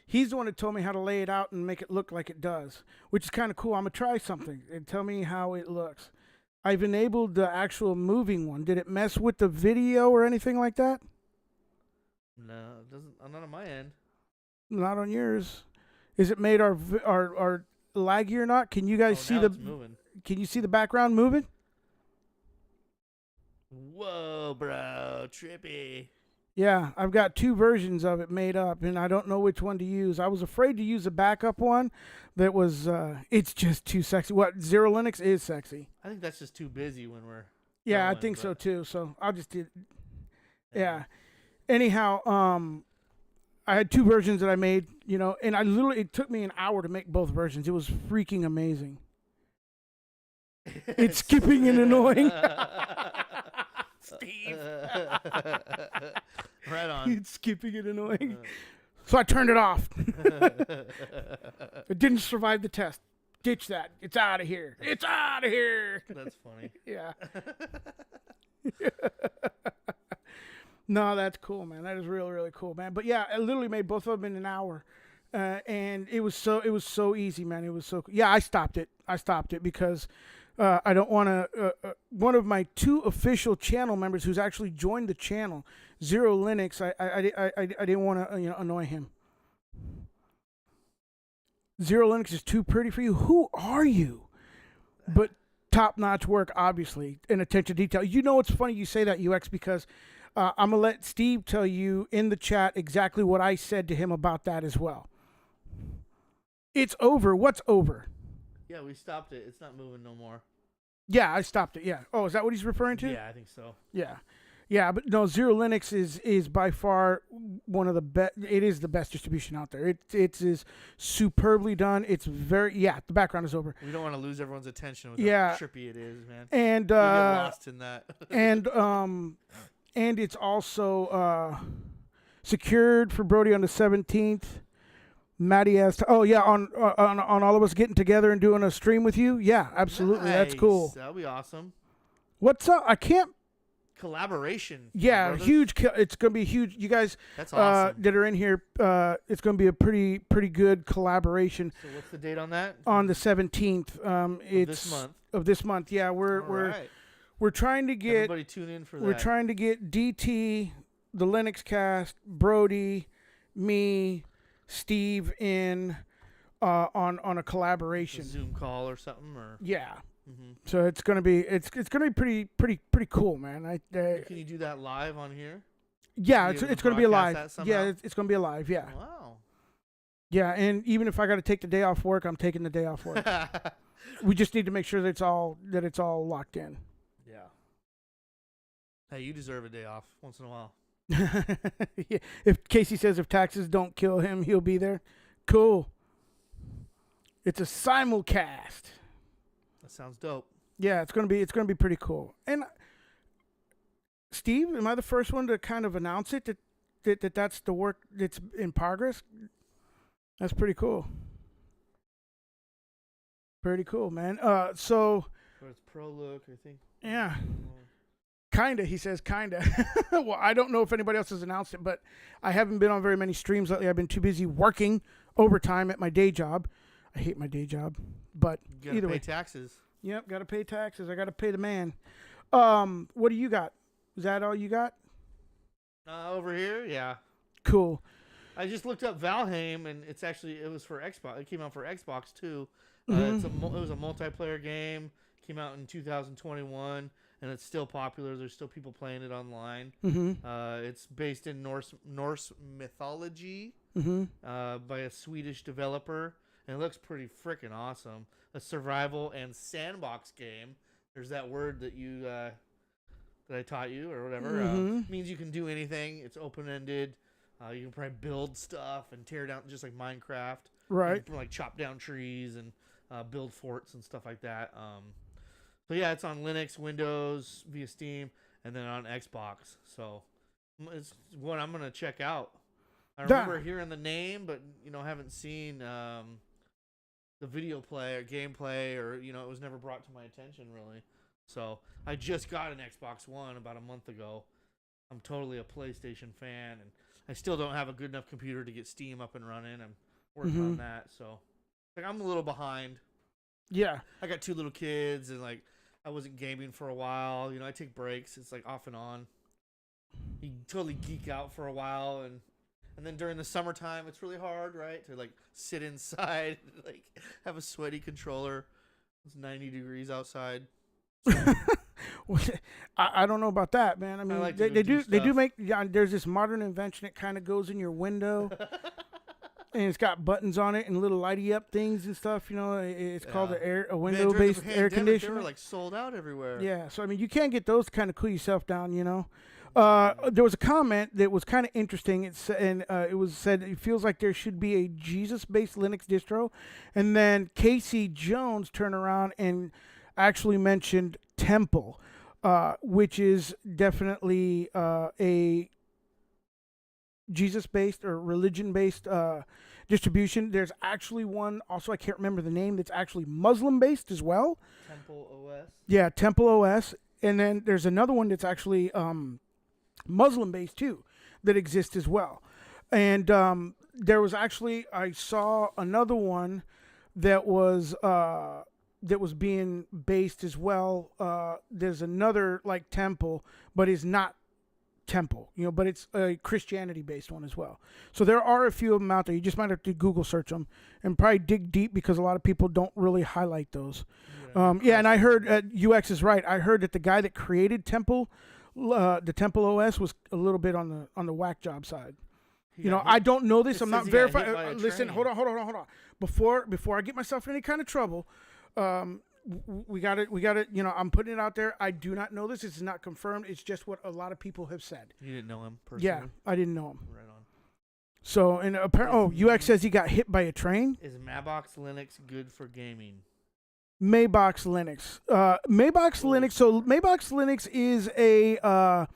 he's the one that told me how to lay it out and make it look like it does, which is kind of cool. I'm gonna try something and tell me how it looks. I've enabled the actual moving one. Did it mess with the video or anything like that? No, it doesn't. Not on my end. Not on yours. Is it made our laggy or not? Can you guys see now the? it's moving. Can you see the background moving? Whoa, bro, trippy. Yeah, I've got 2 versions of it made up, and I don't know which one to use. I was afraid to use a backup one that was, it's just too sexy. What, Zero Linux is sexy. I think that's just too busy when we're. Yeah, rolling, I think so but- too. So I'll just do. Yeah. Anyhow, I had 2 versions that I made, and it took me an hour to make both versions. It was freaking amazing. It's skipping and annoying. Steve. Right on. It's skipping and annoying. So I turned it off. It didn't survive the test. Ditch that. It's out of here. It's out of here. That's funny. Yeah. No, that's cool, man. That is really, really cool, man. But yeah, I literally made both of them in an hour. And it was so easy, man. It was so cool. Yeah, I stopped it because I don't want to. One of my 2 official channel members, who's actually joined the channel, Zero Linux. I didn't want to annoy him. Zero Linux is too pretty for you. Who are you? But top-notch work, obviously, and attention to detail. It's funny you say that, UX, because I'm gonna let Steve tell you in the chat exactly what I said to him about that as well. It's over. What's over? Yeah, we stopped it. It's not moving no more. Yeah, I stopped it. Yeah. Oh, is that what he's referring to? Yeah, I think so. Yeah. Yeah, but no, Zero Linux is by far one of the best. It is the best distribution out there. It is superbly done. It's the background is over. We don't want to lose everyone's attention with Yeah. how trippy it is, man. And We get lost in that. and it's also secured for Brody on the 17th. Maddie asked, on all of us getting together and doing a stream with you. Yeah, absolutely. That's cool. Nice. That'll be awesome. What's up? I can't. Collaboration. Yeah, brothers. huge. It's gonna be huge. You guys That's awesome. that are in here, it's gonna be a pretty good collaboration So what's the date on that? on the 17th. It's this month. of this month. Yeah, All right. we're trying to get Everybody tune in for that. we're trying to get DT, the Linux Cast, Brody, me, Steve in on a a collaboration. Zoom call or something, or Yeah. hmm So it's gonna be pretty cool, man. can you do that live on here? Yeah, be it's able to it's gonna be broadcast alive. that somehow? Yeah, it's gonna be alive. Yeah, Wow. yeah. And even if I got to take the day off work, I'm taking the day off work. We just need to make sure that it's all locked in. Yeah. Hey, you deserve a day off once in a while. Yeah. If Casey says if taxes don't kill him, he'll be there. Cool. It's a simulcast. That sounds dope. Yeah, it's gonna be pretty cool. And Steve, am I the first one to kind of announce it that's the work that's in progress? That's pretty cool. Pretty cool, man. Or it's Pro Look, I think. Yeah. Kinda, he says, kinda. Well, I don't know if anybody else has announced it, but I haven't been on very many streams lately. I've been too busy working overtime at my day job. I hate my day job, but You gotta either pay way. taxes. Yep, got to pay taxes. I got to pay the man. What do you got? Is that all you got? Over here, yeah. Cool. I just looked up Valheim, and it was for Xbox. It came out for Xbox too. Mhm. It was a multiplayer game. Came out in 2021, and it's still popular. There's still people playing it online. Mm-hmm. It's based in Norse mythology Mm-hmm. by a Swedish developer, and it looks pretty freaking awesome. A survival and sandbox game. There's that word that that I taught you or whatever. Mhm. Means you can do anything. It's open ended. You can probably build stuff and tear down, just like Minecraft. Right. You can, like, chop down trees and build forts and stuff like that. So yeah, it's on Linux, Windows, via Steam, and then on Xbox. So it's what I'm gonna check out. I remember hearing the name, but haven't seen the video play or gameplay, or it was never brought to my attention really. So I just got an Xbox One about a month ago. I'm totally a PlayStation fan, and I still don't have a good enough computer to get Steam up and running. I'm working on that, so I'm a little behind. Yeah. I got 2 little kids, and I wasn't gaming for a while. I take breaks. It's like off and on. You totally geek out for a while, and then during the summertime, it's really hard, right? To sit inside, have a sweaty controller. It's 90 degrees outside. I don't know about that, man. I mean, like they do do make. Yeah, there's this modern invention. It kind of goes in your window, and it's got buttons on it and little lighty up things and stuff. It's called a window based air conditioner. They were sold out everywhere. Yeah, so I mean, you can get those to kind of cool yourself down. There was a comment that was kind of interesting. It was said it feels like there should be a Jesus-based Linux distro, and then Casey Jones turned around and actually mentioned Temple, which is definitely a Jesus-based or religion-based distribution. There's actually one also, I can't remember the name, that's actually Muslim-based as well. Temple OS. Yeah, Temple OS, and then there's another one that's actually Muslim-based too, that exists as well. And there was actually, I saw another one that was being based as well. There's another Temple, but is not Temple, but it's a Christianity-based one as well. So there are a few of them out there. You just might have to Google search them and probably dig deep, because a lot of people don't really highlight those. Yeah, and I heard UX is right. I heard that the guy that created Temple, the Temple OS, was a little bit on the whack job side. I don't know this. I'm not verified. Listen, hold on. Before I get myself in any kind of trouble, we got it. I'm putting it out there. I do not know this. It's not confirmed. It's just what a lot of people have said. You didn't know him personally? Yeah, I didn't know him. Right on. So, and apparently, UX says he got hit by a train. Is Mabox Linux good for gaming? Mabox Linux. Mabox Linux. So Mabox Linux is a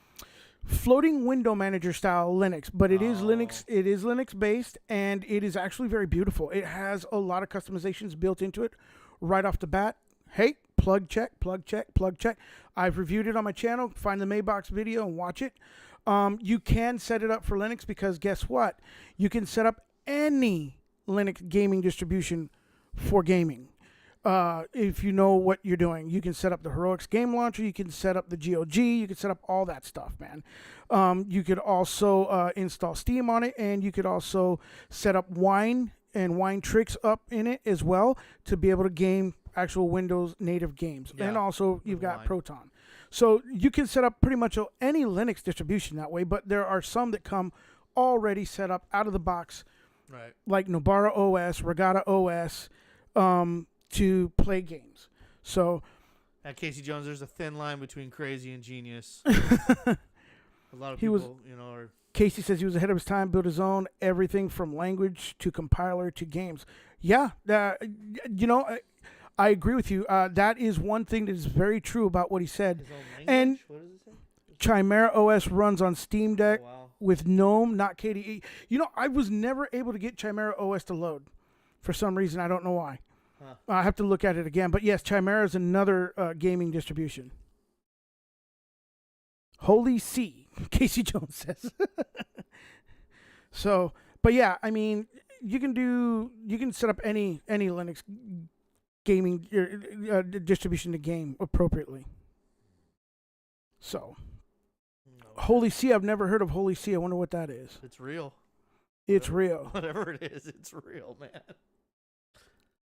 floating window manager style Linux, but it is Linux. It is Linux based, and it is actually very beautiful. It has a lot of customizations built into it right off the bat. Hey, plug check. I've reviewed it on my channel. Find the Mabox video and watch it. You can set it up for Linux, because guess what? You can set up any Linux gaming distribution for gaming. If you know what you're doing, you can set up the Heroics game launcher, you can set up the GOG, you can set up all that stuff, man. You could also install Steam on it, and you could also set up Wine and Wine Tricks up in it as well to be able to game actual Windows native games. Yeah. And also you've got Wine. Proton. So you can set up pretty much any Linux distribution that way, but there are some that come already set up out of the box, right? Like Nobara OS, Regatta OS, to play games. So at Casey Jones, there's a thin line between crazy and genius. A lot of people, are... Casey says he was ahead of his time, built his own, everything from language to compiler to games. Yeah, I agree with you. That is one thing that is very true about what he said. His own language? And what does it say? Chimera OS runs on Steam Deck. Oh, wow. with GNOME, not KDE. You know, I was never able to get Chimera OS to load for some reason. I don't know why. Huh. I have to look at it again. But yes, Chimera is another gaming distribution. Holy C, Casey Jones says. So, but yeah, I mean, you can set up any Linux gaming distribution to game appropriately. So, Holy C, I've never heard of Holy C. I wonder what that is. It's real. It's real. Whatever it is, it's real, man.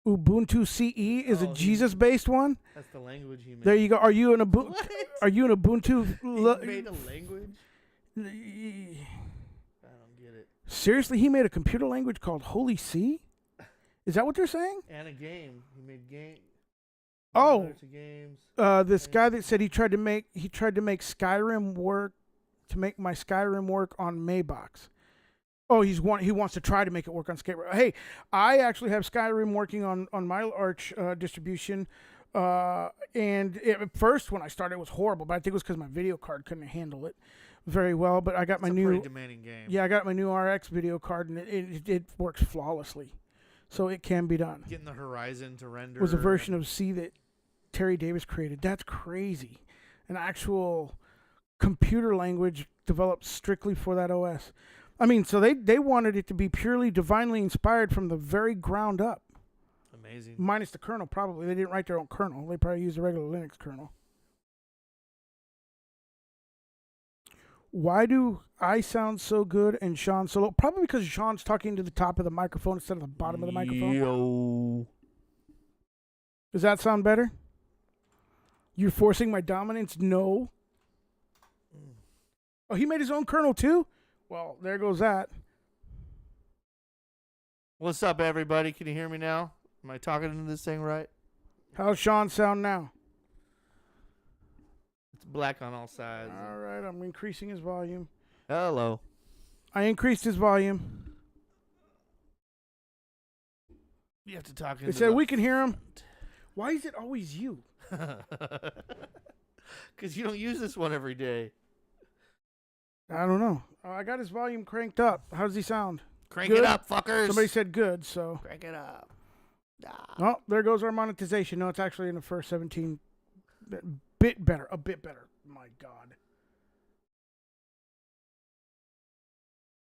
Ubuntu CE is a Jesus-based one. That's the language he made. There you go. Are you an Ubuntu? What? Are you an Ubuntu? He made a language? I don't get it. Seriously, he made a computer language called Holy C? Is that what they're saying? And a game. He made game. Oh, games. This guy that said he tried to make Skyrim work, to make my Skyrim work on Maybox. Oh, he wants to try to make it work on Skyrim. Hey, I actually have Skyrim working on my Arch distribution. And at first, when I started, it was horrible, but I think it was because my video card couldn't handle it very well. But I got my new pretty demanding game. Yeah, I got my new RX video card, and it works flawlessly, so it can be done. Getting the Horizon to render. It was a version of C that Terry Davis created. That's crazy. An actual computer language developed strictly for that OS. I mean, so they wanted it to be purely divinely inspired from the very ground up. Amazing. Minus the kernel, probably. They didn't write their own kernel. They probably used a regular Linux kernel. Why do I sound so good and Sean so low? Probably because Sean's talking to the top of the microphone instead of the bottom of the microphone. Yo. Does that sound better? You're forcing my dominance? No. Oh, he made his own kernel too? Well, there goes that. What's up, everybody? Can you hear me now? Am I talking into this thing right? How's Sean sound now? It's black on all sides. All right, I'm increasing his volume. Hello. I increased his volume. You have to talk They into said we can hear him. Why is it always you? Because you don't use this one every day. I don't know. I got his volume cranked up. How does he sound? Crank Good? it up, fuckers. Somebody said good, so. Crank it up. Oh, there goes our monetization. No, it's actually in the first 17. Bit better. A bit better. My God.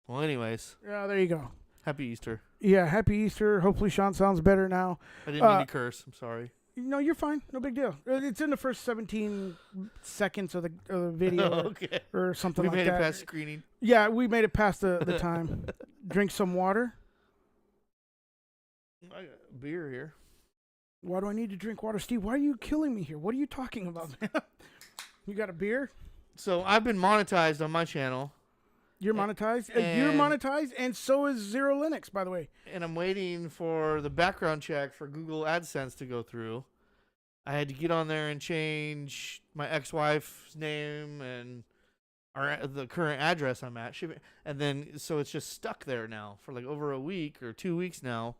Well, anyways. Yeah, there you go. Happy Easter. Yeah, happy Easter. Hopefully Sean sounds better now. I didn't mean to curse. I'm sorry. No, you're fine. No big deal. It's in the first 17 seconds of the video Okay. or something We like made that. it past screening. Yeah, we made it past the time. Drink some water. I got beer here. Why do I need to drink water? Steve, why are you killing me here? What are you talking about, man? You got a beer? So I've been monetized on my channel. You're monetized? And You're monetized, and so is Zero Linux, by the way. And I'm waiting for the background check for Google AdSense to go through. I had to get on there and change my ex-wife's name and the current address I'm at. And then, so it's just stuck there now for like over a week or 2 weeks now.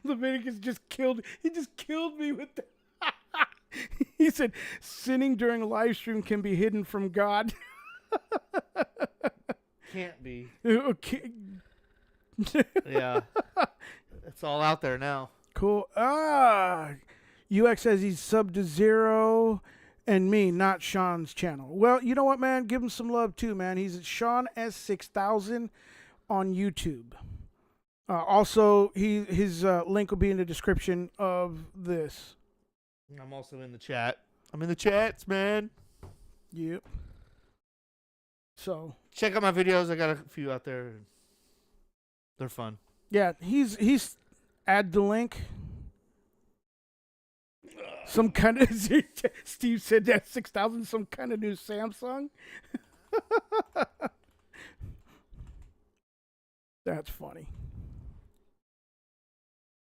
Leviticus just killed. He just killed me with that. He said, sinning during a live stream can be hidden from God. Can't be. Okay. Yeah. It's all out there now. Cool. UX says he's subbed to Zero and me, not Sean's channel. Well, you know what, man? Give him some love too, man. He's at Sean S6000 on YouTube. Also, his link will be in the description of this. I'm also in the chat. I'm in the chats, man. Yep. So check out my videos. I got a few out there. They're fun. Yeah, he's add the link. Some kind of Steve said that 6,000. Some kind of new Samsung. That's funny.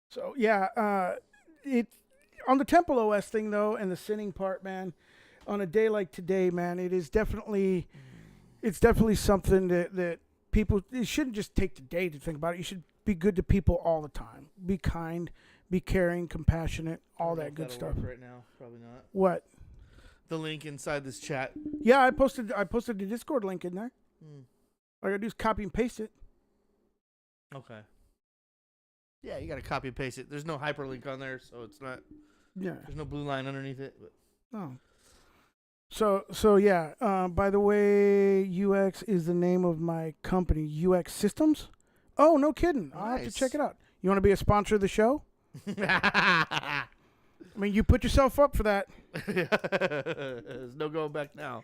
So yeah, it. On the Temple OS thing, though, and the sinning part, man, on a day like today, man, it's definitely something that people, you shouldn't just take the day to think about it. You should be good to people all the time. Be kind, be caring, compassionate, all that good stuff. Right now, probably not. What? the link inside this chat. Yeah, I posted the Discord link in there. Hmm. All I gotta do is copy and paste it. Okay. Yeah, you gotta copy and paste it. There's no hyperlink on there, so it's not. Yeah. There's no blue line underneath it. But. Oh. So yeah. By the way, UX is the name of my company, UX Systems. Oh, no kidding. I'll have to check it out. You want to be a sponsor of the show? I mean, you put yourself up for that. There's no going back now.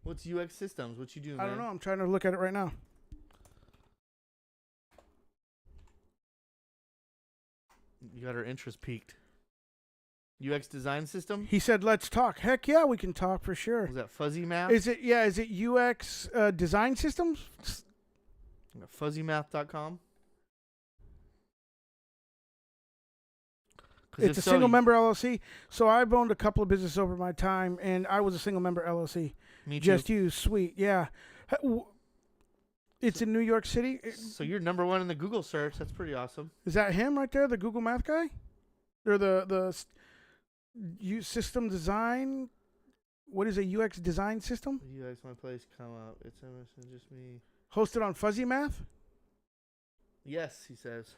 What's UX Systems? What you do, man? I don't know. I'm trying to look at it right now. You got her interest peaked. UX design system? He said, let's talk. Heck yeah, we can talk for sure. Was that fuzzy math? Is it UX design systems? Fuzzymath.com? It's a single member LLC. So I've owned a couple of businesses over my time, and I was a single member LLC. Me too. Just you, sweet, yeah. It's in New York City. So you're number one in the Google search. That's pretty awesome. Is that him right there, the Google Math guy? Or the system design? What is a UX design system? UX my place come up. It's just me. Hosted on Fuzzy Math? Yes, he says.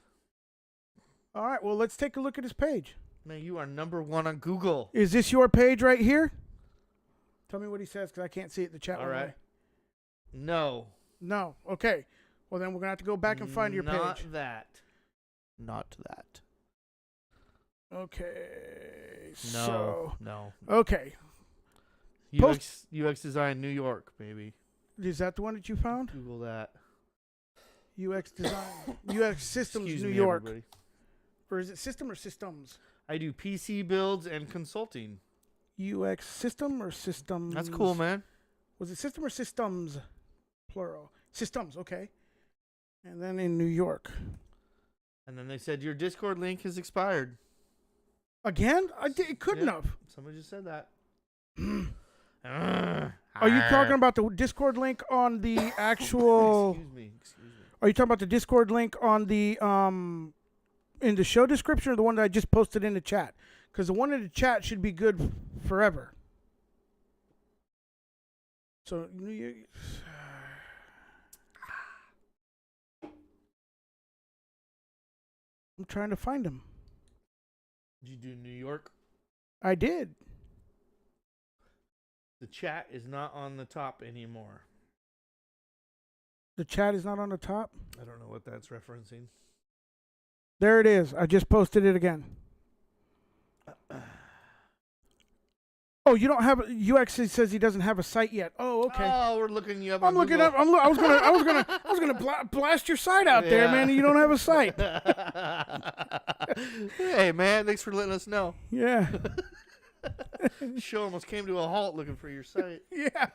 All right, well, let's take a look at his page. Man, you are number one on Google. Is this your page right here? Tell me what he says, because I can't see it in the chat. All right. No. No. Okay. Well, then we're going to have to go back and find your page. Not that. Okay. No. Okay. UX design New York, baby. Is that the one that you found? Google that. UX design. UX systems Excuse New me, York. Everybody. Or is it system or systems? I do PC builds and consulting. UX system or systems? That's cool, man. Was it system or systems? Plural. Systems, okay. And then in New York. And then they said your Discord link has expired. Again? It couldn't have. Somebody just said that. Are you talking about the Discord link on the actual... Excuse me. Are you talking about the Discord link on the in the show description, or the one that I just posted in the chat? Because the one in the chat should be good forever. So I'm trying to find him. Did you do New York? I did. The chat is not on the top anymore. The chat is not on the top? I don't know what that's referencing. There it is. I just posted it again. Oh, you don't have UX says he doesn't have a site yet. Oh, okay. Oh, we're looking you up. I'm looking up. I was gonna blast your site out there, man. You don't have a site. Hey, man, thanks for letting us know. Yeah. Show almost came to a halt looking for your site. Yeah.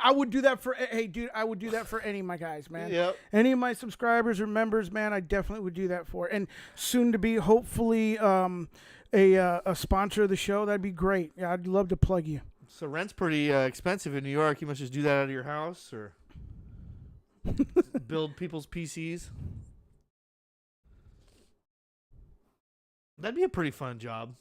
I would do that for. Hey, dude, I would do that for any of my guys, man. Yep. Any of my subscribers or members, man, I definitely would do that for. And soon to be, hopefully, a sponsor of the show. That'd be great. Yeah, I'd love to plug you. So rent's pretty expensive in New York. You must just do that out of your house or build people's PCs. That'd be a pretty fun job.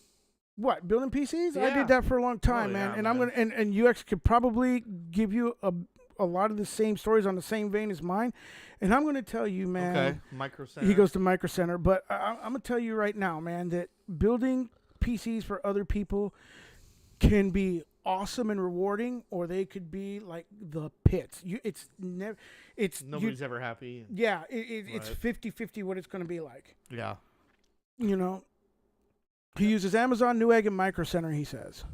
What, building PCs? Yeah. I did that for a long time, Oh, man. yeah, And man. I'm gonna and UX could probably give you a lot of the same stories on the same vein as mine. And I'm gonna tell you, man. Okay. Micro Center. He goes to Micro Center, but I'm gonna tell you right now, man, that building PCs for other people can be awesome and rewarding, or they could be like the pits. Nobody's ever happy. Yeah, it's 50-50 what it's gonna be like. Yeah. You know. He uses Amazon, Newegg, and Micro Center, he says.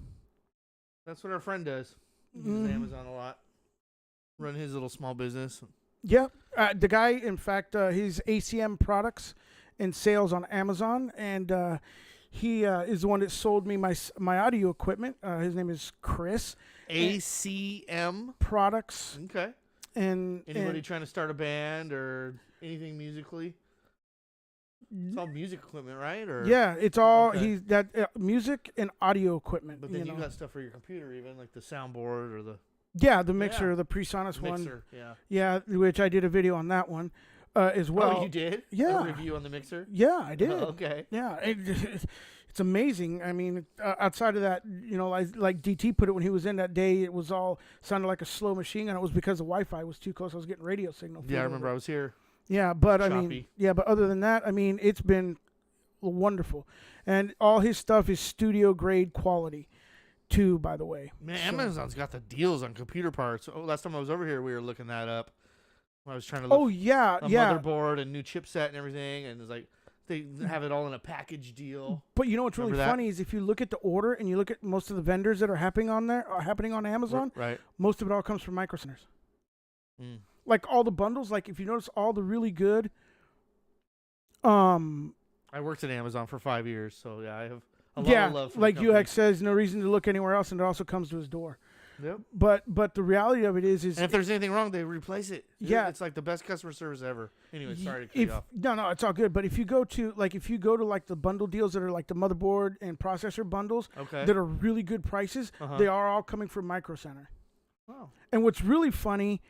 That's what our friend does. He uses Amazon a lot. Run his little small business. Yeah. The guy, in fact, he's ACM products and sales on Amazon, and he is the one that sold me my audio equipment. His name is Chris. ACM Products. Okay. And anybody trying to start a band or anything musically? It's all music equipment, right? Or yeah, it's all okay. music and audio equipment. But then you got stuff for your computer, even like the soundboard or the the mixer, the PreSonus one. Mixer, yeah. Yeah, which I did a video on that one as well. Oh, you did? Yeah. A review on the mixer? Yeah, I did. Oh, okay. Yeah, it's it's amazing. I mean, outside of that, like DT put it when he was in that day, it was all sounded like a slow machine, and it was because the Wi-Fi was too close. I was getting radio signal. Yeah, I remember I was here. Yeah, but Choppy. but other than that, I mean, it's been wonderful, and all his stuff is studio grade quality, too. By the way, Man, Amazon's got the deals on computer parts. Oh, last time I was over here, we were looking that up. When I was trying to look motherboard and new chipset and everything, and it's like they have it all in a package deal. But you know what's really funny is if you look at the order and you look at most of the vendors that are happening on Amazon, right? Most of it all comes from Micro Centers. Mm. Like all the bundles, like if you notice all the really good. I worked at Amazon for 5 years, so yeah, I have a lot of love for like the company. UX says, no reason to look anywhere else, and it also comes to his door. Yep. But the reality of it is and if there's anything wrong, they replace it. Yeah, it's like the best customer service ever. Anyway, sorry to cut you off. No, it's all good. But if you go to the bundle deals that are like the motherboard and processor bundles, that are really good prices, they are all coming from Micro Center. Wow. And what's really funny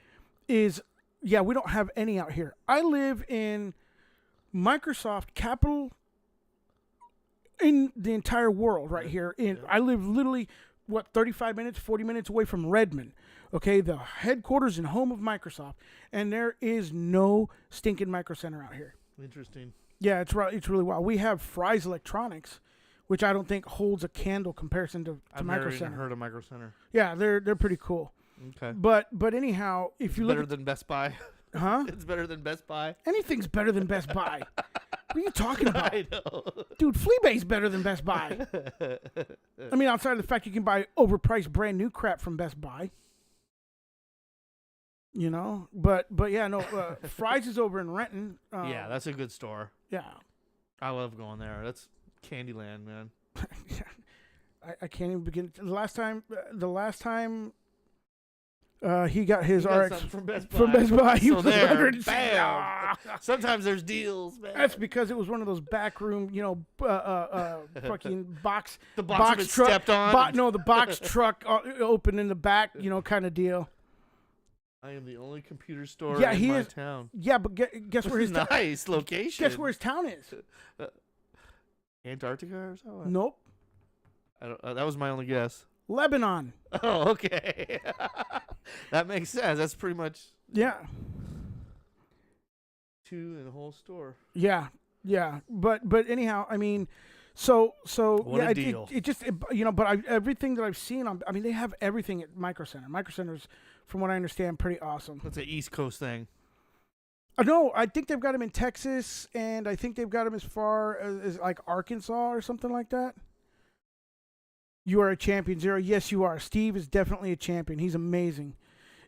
is, we don't have any out here. I live in Microsoft capital in the entire world right here. I live literally 35 minutes, 40 minutes away from Redmond. Okay, the headquarters and home of Microsoft, and there is no stinking Micro Center out here. Interesting. Yeah, it's really wild. We have Fry's Electronics, which I don't think holds a candle comparison to Micro Center. I've never even heard of Micro Center. Yeah, they're pretty cool. Okay. But anyhow, if you look better than Best Buy. Huh? It's better than Best Buy. Anything's better than Best Buy. What are you talking about? I know. Dude, Fleabag's better than Best Buy. I mean, outside of the fact you can buy overpriced brand new crap from Best Buy. You know? But yeah, no, Fry's is over in Renton. Yeah, that's a good store. Yeah. I love going there. That's Candyland, man. I can't even begin. The last time he got his RX from Best Buy. He was there, bam. Sometimes there's deals, man. That's because it was one of those backroom, fucking box. The box truck stepped on. The box truck open in the back, kind of deal. I am the only computer store in my town. Yeah, but guess where his nice location. Guess where his town is? Antarctica or something? Nope. I don't, that was my only guess. Lebanon. Oh, okay. That makes sense. That's pretty much 2 in the whole store. Yeah. But anyhow, I mean, so what a deal. But everything that I've seen, I mean, they have everything at Micro Center. Micro Center's, from what I understand, pretty awesome. That's an East Coast thing. No, I think they've got them in Texas, and I think they've got them as far as like Arkansas or something like that. You are a champion, Zero. Yes, you are. Steve is definitely a champion. He's amazing.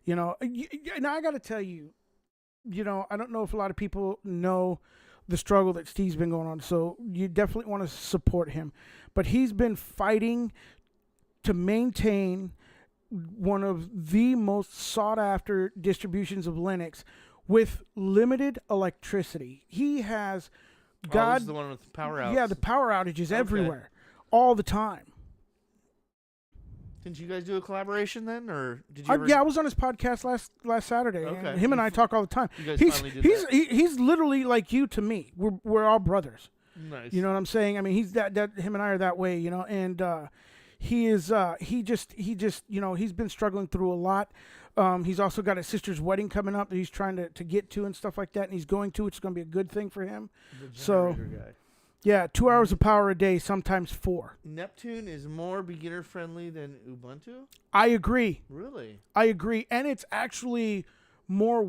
And I got to tell you, I don't know if a lot of people know the struggle that Steve's been going on. So you definitely want to support him. But he's been fighting to maintain one of the most sought after distributions of Linux with limited electricity. He has this is the one with the power outs. Yeah, the power outages everywhere, all the time. Didn't you guys do a collaboration then, or did you? I was on his podcast last Saturday. Okay. And him and I talk all the time. You guys finally did that. He's literally like you to me. We're all brothers. Nice. You know what I'm saying? I mean, he's that him and I are that way. And he is he just he's been struggling through a lot. He's also got his sister's wedding coming up that he's trying to get to and stuff like that, and he's going to. It's going to be a good thing for him. The guy. Yeah, 2 hours of power a day, sometimes 4. Neptune is more beginner friendly than Ubuntu? I agree. Really? I agree. And it's actually more,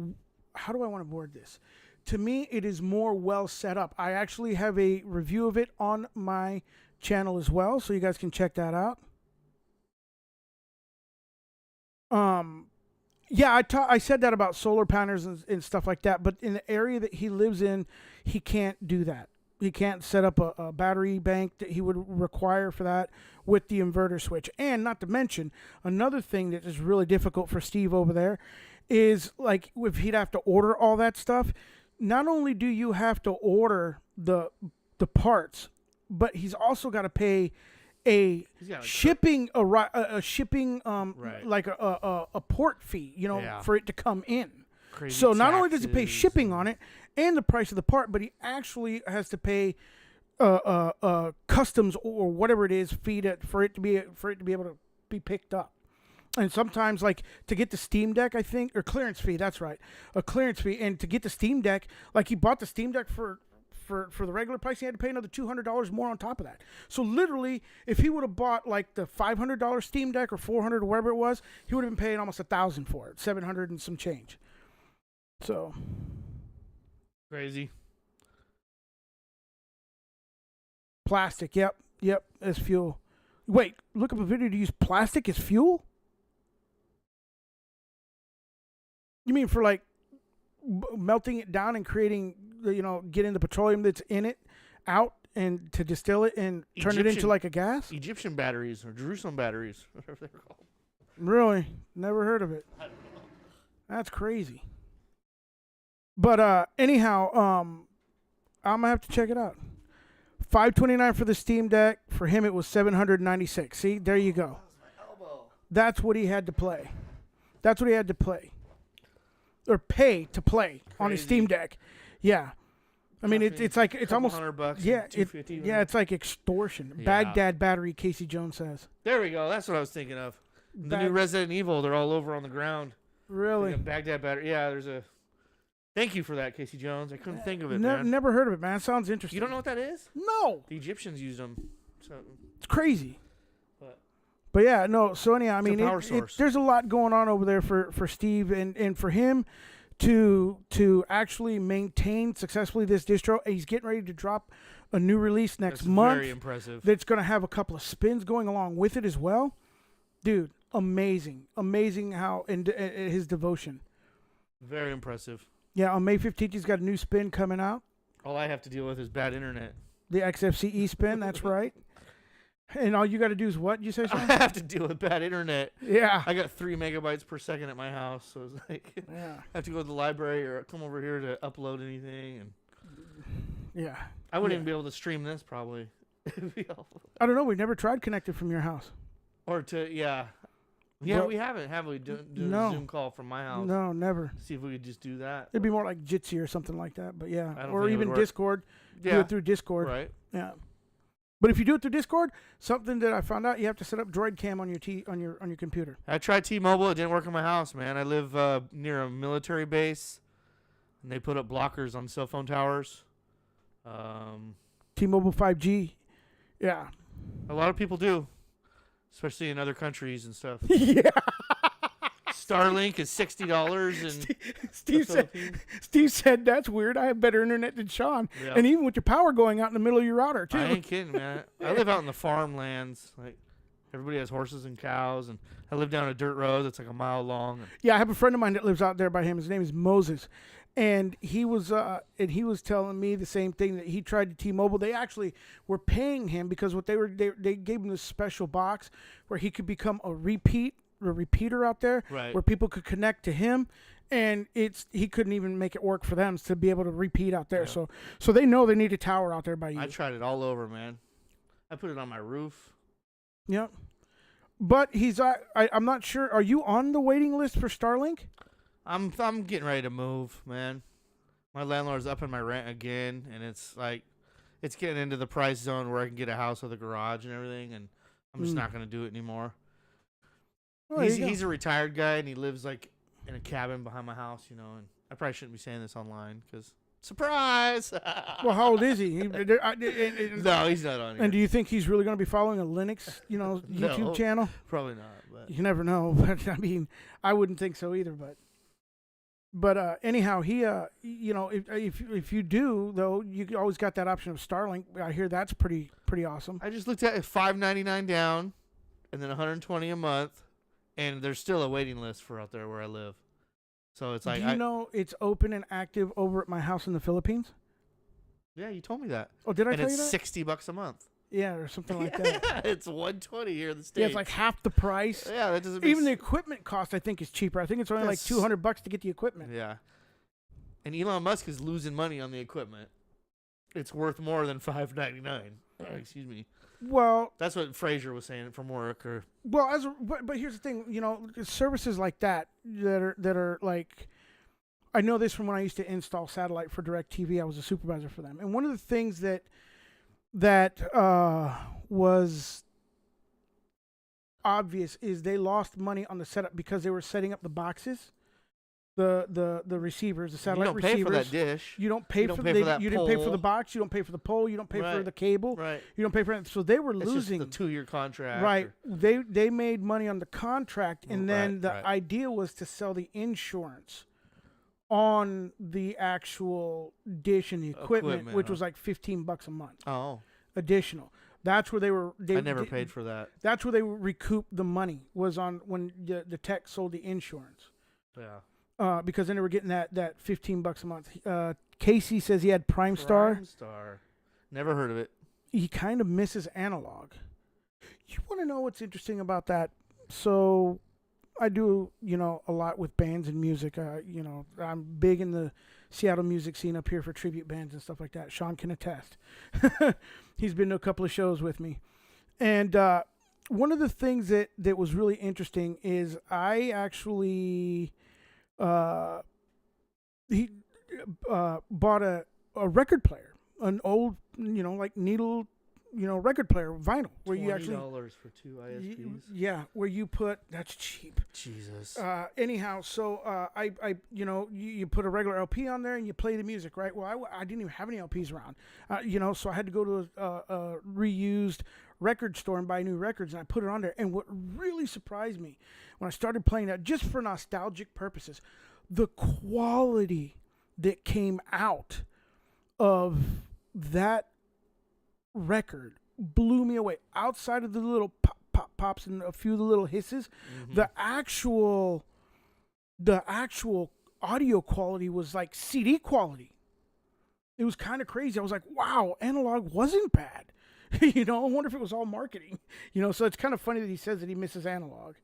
how do I want to word this? To me, it is more well set up. I actually have a review of it on my channel as well, so you guys can check that out. Yeah, I said that about solar panels and stuff like that, but in the area that he lives in, he can't do that. He can't set up a battery bank that he would require for that with the inverter switch. And not to mention, another thing that is really difficult for Steve over there is, like, if he'd have to order all that stuff, not only do you have to order the parts, but he's also got to pay a shipping right. like a port fee, for it to come in. Crazy so not only does he taxes. pay shipping on it and the price of the part, but he actually has to pay customs or whatever it is feed it for it to be able to be picked up. And sometimes, like, to get the Steam Deck, I think, or clearance fee, that's right, a clearance fee. And to get the Steam Deck, like, he bought the Steam Deck for the regular price, he had to pay another $200 more on top of that. So literally, if he would have bought, like, the $500 Steam Deck or $400 or whatever it was, he would have been paying almost $1,000 for it, $700 and some change. So Crazy. plastic, yep, as fuel. Wait, look up a video to use plastic as fuel? You mean for, like, melting it down and creating, getting the petroleum that's in it out and to distill it and turn it into like a gas? Egyptian batteries or Jerusalem batteries, whatever they're called. Really? Never heard of it. I don't know. That's crazy. But anyhow, I'm gonna have to check it out. $529 for the Steam Deck. For him, it was $796. See, there you go. My elbow. That's what he had to play. That's what he had to play. Or pay to play on his Steam Deck. Yeah. I mean, it's like, it's almost, $100, yeah, $250. it's like extortion. Yeah. Baghdad battery, Casey Jones says. There we go. That's what I was thinking of. The new Resident Evil, they're all over on the ground. Really? Baghdad battery. Yeah, there's a. Thank you for that, Casey Jones. I couldn't think of it, Never heard of it, man. It sounds interesting. You don't know what that is? No. The Egyptians used them. So. It's crazy. But yeah, no. So anyhow, I mean, there's a lot going on over there for Steve and for him to actually maintain successfully this distro. He's getting ready to drop a new release next month. Very impressive. That's going to have a couple of spins going along with it as well. Dude, amazing how and his devotion. Very impressive. Yeah, on May 15th, he's got a new spin coming out. All I have to deal with is bad internet. The XFCE spin, that's right. And all you got to do is what? You say, Sean? I have to deal with bad internet. Yeah. I got 3 megabytes per second at my house, so it's like yeah. I have to go to the library or come over here to upload anything, and yeah, I wouldn't even be able to stream this probably. I don't know. We've never tried connected from your house. Or to But, we haven't, have we? Do no. a Zoom call from my house. No, never. See if we could just do that. It'd be more like Jitsi or something like that. But yeah, I don't or think it even would work. Discord. Yeah. Do it through Discord. Right. Yeah. But if you do it through Discord, something that I found out, you have to set up Droid Cam on your computer. I tried T-Mobile. It didn't work in my house, man. I live near a military base, and they put up blockers on cell phone towers. T-Mobile 5G. Yeah. A lot of people do, especially in other countries and stuff. Yeah. Starlink is $60, and Steve said that's weird. I have better internet than Sean, yeah. and even with your power going out in the middle of your router too. I ain't kidding, man. I live out in the farmlands. Like everybody has horses and cows, and I live down a dirt road that's like a mile long. Yeah, I have a friend of mine that lives out there by him. His name is Moses, and he was telling me the same thing, that he tried to T-Mobile. They actually were paying him because what they gave him this special box where he could become a repeater out there, right, where people could connect to him, and he couldn't even make it work for them to be able to repeat out there. Yeah. So they know they need a tower out there by you. I tried it all over, man. I put it on my roof. Yep. But I'm not sure. Are you on the waiting list for Starlink? I'm getting ready to move, man. My landlord's upping my rent again, and it's like it's getting into the price zone where I can get a house with a garage and everything, and I'm just not gonna do it anymore. Oh, he's a retired guy, and he lives like in a cabin behind my house, and I probably shouldn't be saying this online because surprise. Well, how old is he? No, he's not on here. And do you think he's really going to be following a Linux, YouTube channel? Probably not. But you never know. But I mean, I wouldn't think so either. But anyhow, he if you do though, you always got that option of Starlink. I hear that's pretty awesome. I just looked at it, $5.99 down, and then $120 a month. And there's still a waiting list for out there where I live. So it's like, do you know it's open and active over at my house in the Philippines? Yeah, you told me that. Oh, did I tell you that? And it's $60 a month. Yeah, or something like that. It's $120 here in the States. Yeah, it's like half the price. Yeah, that doesn't make Even the equipment cost, I think, is cheaper. I think it's only like $200 to get the equipment. Yeah. And Elon Musk is losing money on the equipment. It's worth more than $5.99. Excuse me. Well, that's what Fraser was saying from work. But here's the thing, services like that are like, I know this from when I used to install satellite for DirecTV. I was a supervisor for them, and one of the things that that was obvious is they lost money on the setup because they were setting up the boxes, the receivers, the You satellite don't receivers. pay for that dish. You don't pay You don't for pay they, for that you didn't pay for pole. the box. You don't pay for the pole. You don't pay for Right. the cable. Right. You don't pay for it. So they were It's losing. just the 2-year contract. Right. or- They made money on the contract, and then Right, the right. idea was to sell the insurance on the actual dish and the equipment, Equipment, which huh? was like $15 a month Oh, additional. That's where they were. I never paid for that. That's where they recouped the money, was on when the tech sold the insurance. Yeah. Because then they were getting that $15 a month. Casey says he had Prime Star. Prime Star. Never heard of it. He kind of misses analog. You want to know what's interesting about that? So I do, a lot with bands and music. I'm big in the Seattle music scene up here for tribute bands and stuff like that. Sean can attest. He's been to a couple of shows with me. And one of the things that was really interesting is I actually bought a record player, an old, like needle, record player, vinyl, where you actually $20 for 2 ISPs. yeah, where you put, that's cheap. Jesus. Anyhow, so you put a regular LP on there and you play the music, right? Well, I didn't even have any LPs around, so I had to go to a reused record store and buy new records, and I put it on there. And what really surprised me when I started playing that, just for nostalgic purposes, the quality that came out of that record blew me away. Outside of the little pops and a few of the little hisses, the actual audio quality was like CD quality. It was kind of crazy. I was like, wow, analog wasn't bad. I wonder if it was all marketing. So it's kind of funny that he says that he misses analog.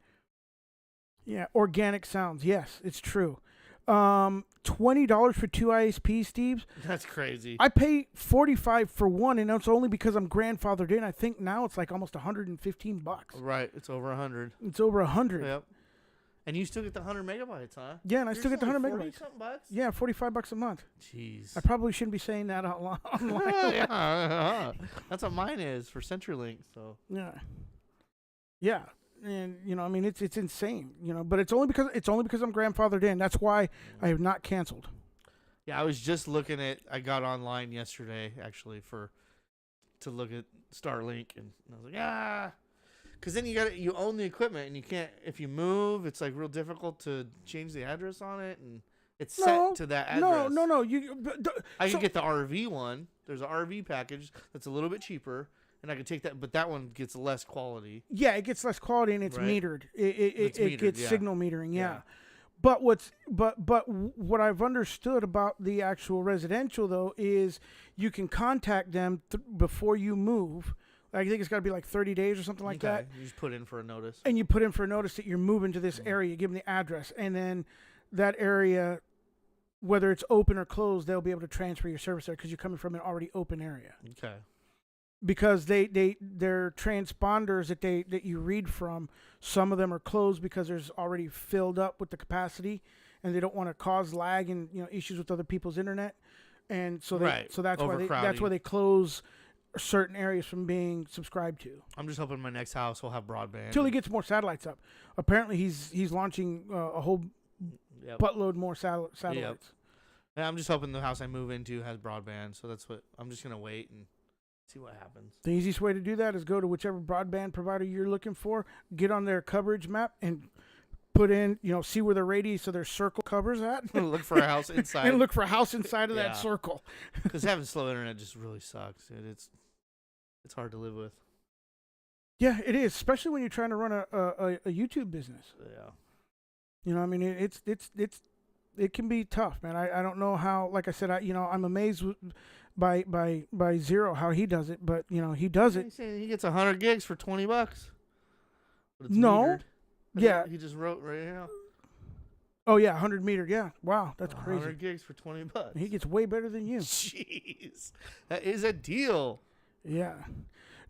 Yeah, organic sounds. Yes, it's true. $20 for 2 ISPs, Steve. That's crazy. I pay $45 for one, and it's only because I'm grandfathered in. I think now it's like almost $115. Right. It's over 100. It's over 100. Yep. And you still get the 100 megabytes, huh? Yeah, and I still get the 100 40 megabytes. something bucks? Yeah, $45 a month. Jeez. I probably shouldn't be saying that out loud online. Yeah. That's what mine is for CenturyLink. So. Yeah. And it's insane, but it's only because I'm grandfathered in. That's why I have not canceled. Yeah, I was just looking at. I got online yesterday actually to look at Starlink, and I was like, because then you own the equipment, and you can't, if you move, it's like real difficult to change the address on it, and it's set to that address. No. I can get the RV one. There's an RV package that's a little bit cheaper. And I could take that, but that one gets less quality. Yeah, it gets less quality, and it's Right. metered. It gets yeah. signal metering. Yeah. Yeah. But what I've understood about the actual residential though is you can contact them before you move. I think it's got to be like 30 days or something like that. You just put in for a notice. And you put in for a notice that you're moving to this area. You give them the address, and then that area, whether it's open or closed, they'll be able to transfer your service there because you're coming from an already open area. Okay. Because their transponders that you read from, some of them are closed because there's already filled up with the capacity, and they don't want to cause lag and issues with other people's internet, and so that's why they close certain areas from being subscribed to. I'm just hoping my next house will have broadband Until he gets more satellites up. Apparently, he's launching a whole buttload more satellites. Yep. Yeah, I'm just hoping the house I move into has broadband, so that's what I'm just gonna wait and see what happens. The easiest way to do that is go to whichever broadband provider you're looking for, get on their coverage map, and put in, see where the radius of their circle covers at. Look for a house inside. And look for a house inside of that circle. Because having slow internet just really sucks, dude. It's hard to live with. Yeah, it is, especially when you're trying to run a YouTube business. Yeah. It can be tough, man. I don't know how. Like I said, I'm amazed by Zero how he does it, but he does it. He gets 100 gigs for $20. But it's No. metered. Yeah. He just wrote right now. Oh yeah, 100 meter. Yeah. Wow, that's crazy. 100 gigs for $20. He gets way better than you. Jeez, that is a deal. Yeah.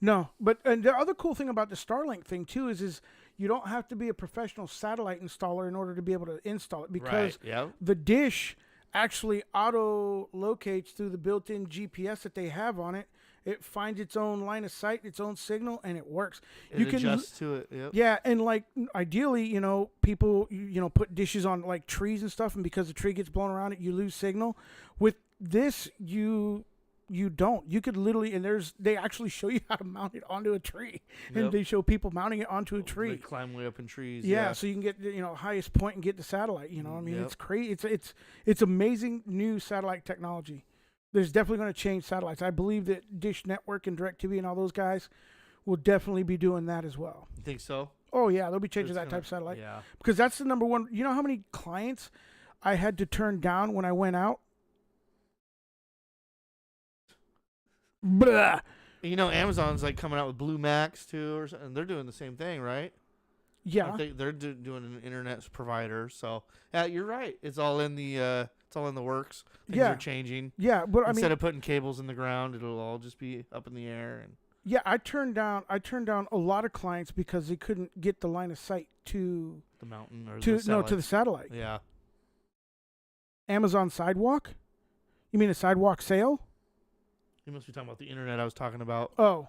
No, but and the other cool thing about the Starlink thing too is you don't have to be a professional satellite installer in order to be able to install it, because the dish actually auto locates through the built-in GPS that they have on it, It finds its own line of sight, its own signal, and it works. It adjusts to it. Yep. Yeah, and like ideally, people put dishes on like trees and stuff, and because the tree gets blown around it, you lose signal. With this, you don't. You could literally, and they actually show you how to mount it onto a tree, and they show people mounting it onto a tree. They climb way up in trees. Yeah, so you can get highest point and get the satellite. It's crazy. It's amazing new satellite technology. There's definitely going to change satellites. I believe that Dish Network and DirecTV and all those guys will definitely be doing that as well. You think so? Oh yeah, they'll be changing that type of satellite. Yeah, because that's the number one. You know how many clients I had to turn down when I went out? Blah. Amazon's like coming out with Blue Max too, or something. They're doing the same thing, right? Yeah, I think they're doing an internet provider. So yeah, you're right. It's all in the works. Things are changing. Yeah, but instead of putting cables in the ground, it'll all just be up in the air. And yeah, I turned down a lot of clients because they couldn't get the line of sight to the mountain or to the satellite. Yeah. Amazon Sidewalk? You mean a sidewalk sale? You must be talking about the internet I was talking about. Oh.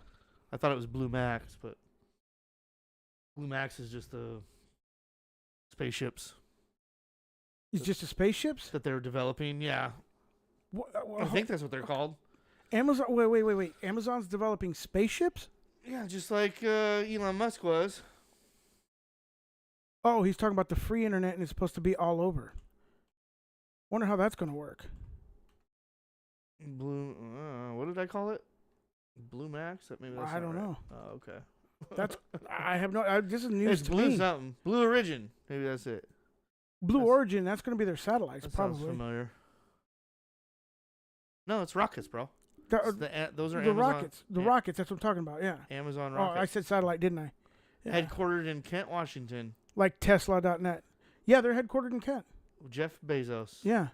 I thought it was Blue Max, but Blue Max is just the spaceships. It's just the spaceships? That they're developing, yeah. I think that's what they're called. Amazon, wait. Amazon's developing spaceships? Yeah, just like Elon Musk was. Oh, he's talking about the free internet and it's supposed to be all over. Wonder how that's going to work. What did I call it? Blue Max? I don't know. Oh, okay. I have no. This is news it's to Blue me. Something. Blue Origin. Maybe that's it. Blue Origin. That's going to be their satellites, that probably. Sounds familiar. No, it's rockets, bro. Those are the Amazon, rockets. The rockets. That's what I'm talking about. Yeah. Amazon rockets. Oh, I said satellite, didn't I? Yeah. Headquartered in Kent, Washington. Like Tesla.net. Yeah, they're headquartered in Kent. Jeff Bezos. Yeah.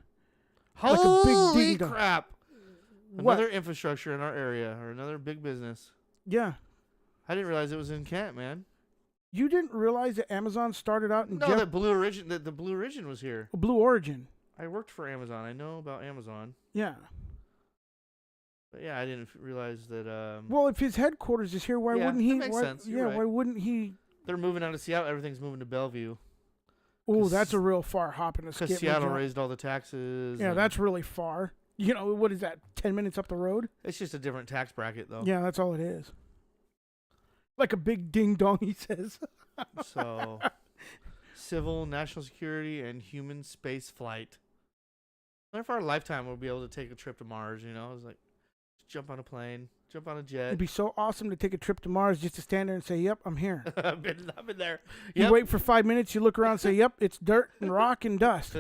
Holy crap! What? Another infrastructure in our area, or another big business. Yeah. I didn't realize it was in Kent, man. You didn't realize that Amazon started out in that Blue Origin. That the Blue Origin was here. Blue Origin. I worked for Amazon. I know about Amazon. Yeah. But yeah, I didn't realize that. Well, if his headquarters is here, why wouldn't he? That makes sense. You're right. Why wouldn't he? They're moving out of Seattle. Everything's moving to Bellevue. Oh, that's a real far hop and a skip. Because Seattle raised all the taxes. Yeah, that's really far. What is that? 10 minutes up the road? It's just a different tax bracket, though. Yeah, that's all it is. Like a big ding dong, he says. So, civil, national security, and human space flight. I wonder if our lifetime we'll be able to take a trip to Mars. It's like just jump on a plane, jump on a jet. It'd be so awesome to take a trip to Mars just to stand there and say, "Yep, I'm here." I've been there. Yep. You wait for 5 minutes, you look around, and say, "Yep, it's dirt and rock and dust."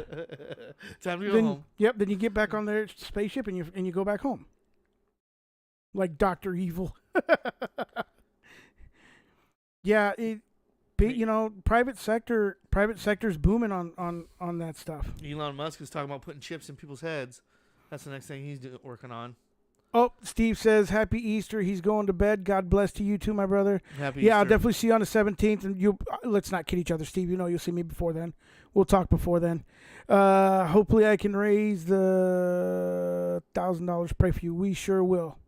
Time to go home. Yep. Then you get back on their spaceship and you go back home, like Dr. Evil. Yeah, private sector's booming on that stuff. Elon Musk is talking about putting chips in people's heads. That's the next thing he's working on. Oh, Steve says, "Happy Easter." He's going to bed. God bless to you too, my brother. Happy Easter. I'll definitely see you on the 17th. And let's not kid each other, Steve. You'll see me before then. We'll talk before then. Hopefully I can raise the $1,000. Pray for you. We sure will.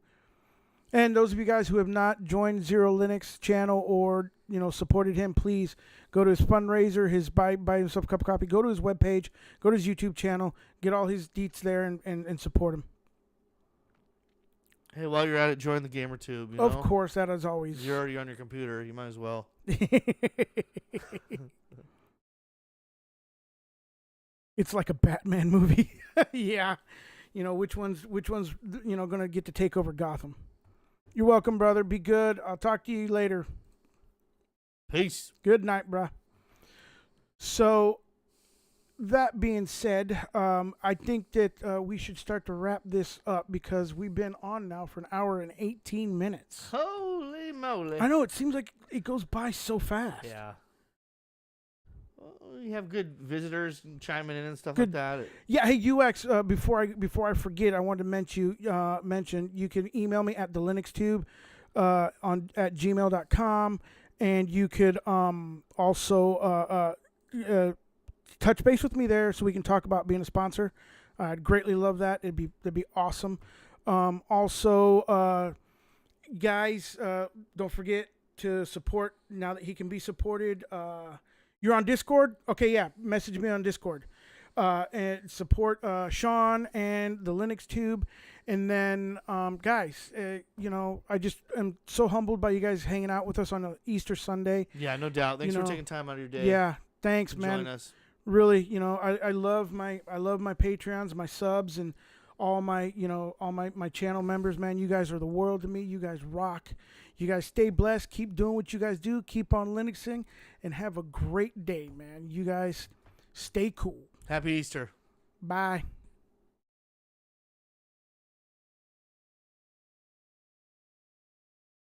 And those of you guys who have not joined Zero Linux channel or supported him, please go to his fundraiser, his buy himself a cup of coffee. Go to his webpage, go to his YouTube channel, get all his deets there, and support him. Hey, while you're at it, join the GamerTube. Of course, that is always. You're already on your computer. You might as well. It's like a Batman movie. Yeah, which one's gonna get to take over Gotham. You're welcome, brother. Be good. I'll talk to you later. Peace. Good night, bruh. So, that being said, I think that we should start to wrap this up because we've been on now for an hour and 18 minutes. Holy moly. I know, it seems like it goes by so fast. Yeah. Well, you have good visitors chiming in and stuff like that. Yeah, hey, UX, before I forget, I wanted to mention you can email me at the LinuxTube at gmail.com, and you could also touch base with me there so we can talk about being a sponsor. I'd greatly love that. That'd be awesome. Also, guys, don't forget to support now that he can be supported. You're on Discord? Okay, yeah. Message me on Discord. And support Sean and the Linux Tube. And then, guys, I just am so humbled by you guys hanging out with us on a Easter Sunday. Yeah, no doubt. Thanks for taking time out of your day. Yeah, thanks, man. Join us. Really, I love my Patreons, my subs, and all my my channel members, man. You guys are the world to me. You guys rock. You guys stay blessed. Keep doing what you guys do. Keep on Linuxing, and have a great day, man. You guys stay cool. Happy Easter. Bye.